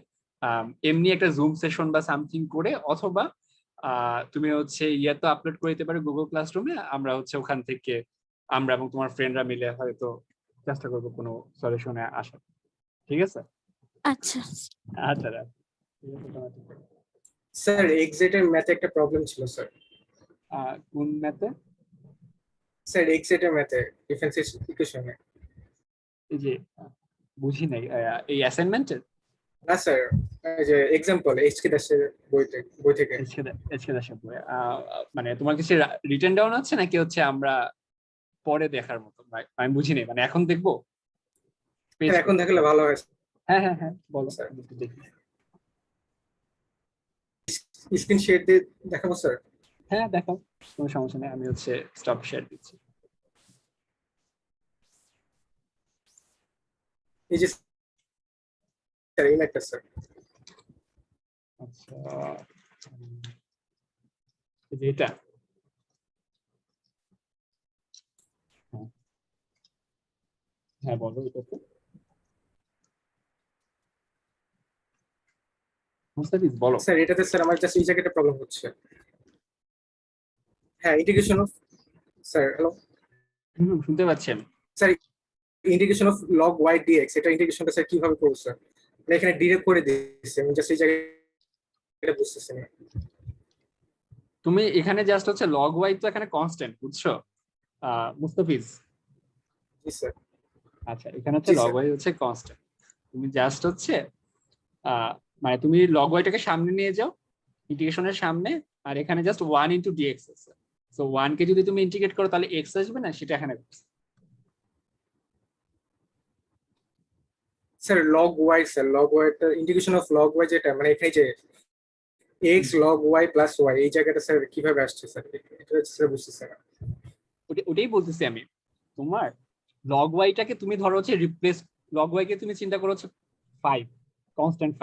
এমনি একটা জুম সেশন বা সামথিং করে, অথবা তুমি হচ্ছে তো আপলোড করে দিতে পারো গুগল ক্লাসরুমে, আমরা হচ্ছে ওখান থেকে আমরা এবং তোমার ফ্রেন্ডরা মিলে হয়তো চেষ্টা করবো কোনো সলিউশনে আসার। ঠিক আছে?
আচ্ছা
আচ্ছা রাখ। ঠিক আছে, তোমার ঠিক আছে।
স্যার এক্সিটের ম্যাথে একটা প্রবলেম ছিল স্যার।
কোন ম্যাথে?
স্যার এক্সিটের ম্যাথে ডিফারেন্সিয়েশন ইকুয়েশনে।
এই যে বুঝি নাই, এই অ্যাসাইনমেন্টের
না স্যার, এই যে এক্সাম্পল এইচকে দাসের বই থেকে।
মানে তোমার কিছু রিটেন ডাউন আছে নাকি হচ্ছে আমরা পরে দেখার মতো? আমি বুঝি নাই, মানে এখন দেখবো?
স্যার, এখন দেখলে ভালো হয়।
হ্যাঁ হ্যাঁ হ্যাঁ, বলো
স্যার।
আমি একটু দেখি।
স্ক্রিন শেয়ার দিয়ে দেখাবো স্যার।
হ্যাঁ দেখাও, কোনো সমস্যা নেই, আমি হচ্ছে স্টপ শেয়ার দিচ্ছি।
এই যে স্যার এই ম্যাথটা স্যার।
আচ্ছা, এই যে এটা। হ্যাঁ বলো, এটা তো মুস্তাফিজ বলো।
স্যার এটাতে স্যার আমার জাস্ট এই জায়গাটা প্রবলেম হচ্ছে। হ্যাঁ, ইন্টিগ্রেশন অফ, স্যার হ্যালো
শুনতে পাচ্ছেন?
Sir, integration of log Y D X, এটা ইন্টিগ্রেশনটা স্যার কিভাবে করব স্যার? মানে এখানে ডিরেক্ট করে দিয়েছে, আমি জাস্ট এই জায়গাটা বুঝতেছি না।
তুমি এখানে জাস্ট হচ্ছে লগ ওয়াই তো এখানে কনস্ট্যান্ট, বুঝছো মুস্তাফিজ?
জি স্যার।
আচ্ছা, এখানে হচ্ছে
জি,
লগ
স্যার।
ওয়াই হচ্ছে কনস্ট্যান্ট। তুমি জাস্ট হচ্ছে মানে তুমি লগ ওয়াইটাকে সামনে নিয়ে যাও ইন্টিগ্রেশনের সামনে, আর এখানে জাস্ট 1 ইনটু ডিএক্স আছে। সো 1 কে যদি তুমি ইন্টিগ্রেট করো তাহলে এক্স আসবে না, সেটা এখানে করছে।
Sir log Y, sir log Y এর ইন্টিগ্রেশন অফ লগ ওয়াই যেটা, মানে এখানে যে X log Y plus Y, এই জায়গাটা স্যার কিভাবে আসছে স্যার? এটা স্যার বুঝতেছি না।
ওটাই বলতেছি আমি। তোমার লগ ওয়াইটাকে তুমি ধরো হচ্ছে রিপ্লেস, লগ ওয়াই কে তুমি চিন্তা করো হচ্ছে 5, কনস্ট্যান্ট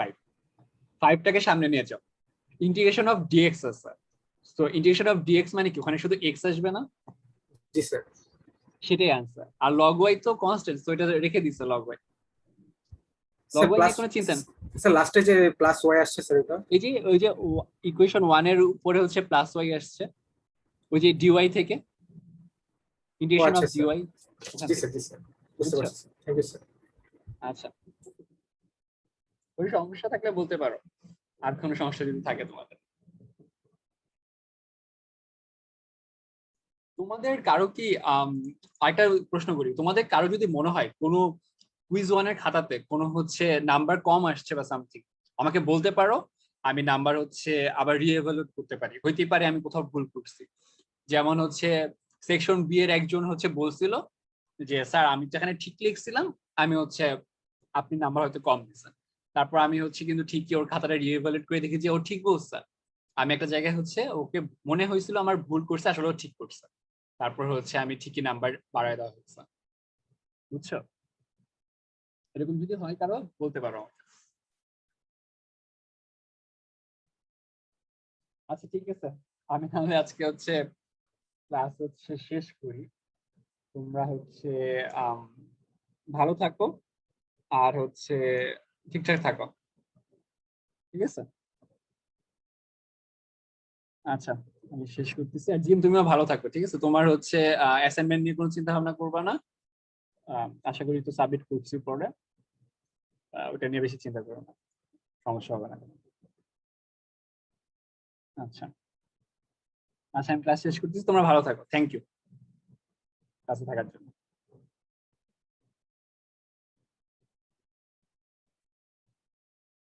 5টাকে সামনে নিয়ে যাও, ইন্টিগ্রেশন অফ ডিএক্স আছে। সো ইন্টিগ্রেশন অফ ডিএক্স মানে কি, ওখানে শুধু এক্স আসবে না?
জি স্যার।
সেটাই আনসার। আর লগ ওয়াই তো কনস্ট্যান্ট, সো এটা রেখে দিছে log Y. Log
sir
Y
plus,
নিয়ে কোনো চিন্তা নেই।
স্যার লাস্টে যে প্লাস ওয়াই আসছে স্যার, এটা
এই যে ওই যে ইকুয়েশন 1 এর উপরে হচ্ছে প্লাস ওয়াই আসছে, ওই যে ডিওয়াই থেকে, ইন্টিগ্রেশন অফ
আচ্ছা, স্যার।
ডিওয়াই।
জি স্যার, জি স্যার, বুঝতে পারছি স্যার, থ্যাংক ইউ স্যার।
আচ্ছা, ওই সমস্যা থাকলে বলতে পারো, আর কোনো সমস্যা যদি থাকে তোমাদের। তোমাদের কারো কি একটা প্রশ্ন করি, তোমাদের কারো যদি মনে হয় কোনো কুইজ ওয়ানের খাতাতে কোনো হচ্ছে নাম্বার কম আসছে বা সামথিং, আমাকে বলতে পারো, আমি নাম্বার হচ্ছে আবার রিএভালুয়েট করতে পারি। হইতে পারে আমি কোথাও ভুল করছি। যেমন হচ্ছে সেকশন বি এর একজন হচ্ছে বলছিল যে স্যার আমি যেখানে ঠিক লিখছিলাম, আমি হচ্ছে আপনি নাম্বার হয়তো কম দিচ্ছেন। তারপর আমি হচ্ছে কিন্তু ঠিকই ওর খাতাটা রিএভালুয়েট করে দেখি যে ও ঠিক বলছে। আমি একটা জায়গায় হচ্ছে ওকে মনে হয়েছিল আমার ভুল করছে, আসলে ও ঠিক করছে। তারপর হচ্ছে আমি ঠিকই নাম্বার বাড়ায় দেওয়া হচ্ছে, বুঝছো? এরকম যদি হয় কারো বলতে পারো। আচ্ছা ঠিক আছে, আমি তাহলে আজকে হচ্ছে ক্লাস হচ্ছে শেষ করি। তোমরা হচ্ছে ভালো থাকো, আর হচ্ছে ঠিকঠাক থাকো, ঠিক আছে? আচ্ছা, আমি শেষ করতেছি। আর জিম, তুমিও ভালো থাকো, ঠিক আছে? তোমার হচ্ছে অ্যাসাইনমেন্ট নিয়ে কোনো চিন্তা ভাবনা করবা না। আশা করি তো সাবমিট করছি পরে, ওটা নিয়ে বেশি চিন্তা করো না, সমস্যা হবে না। আচ্ছা আচ্ছা, আমি ক্লাস শেষ করতেছি, তোমরা ভালো থাকো। থ্যাংক ইউ ক্লাসে থাকার জন্য।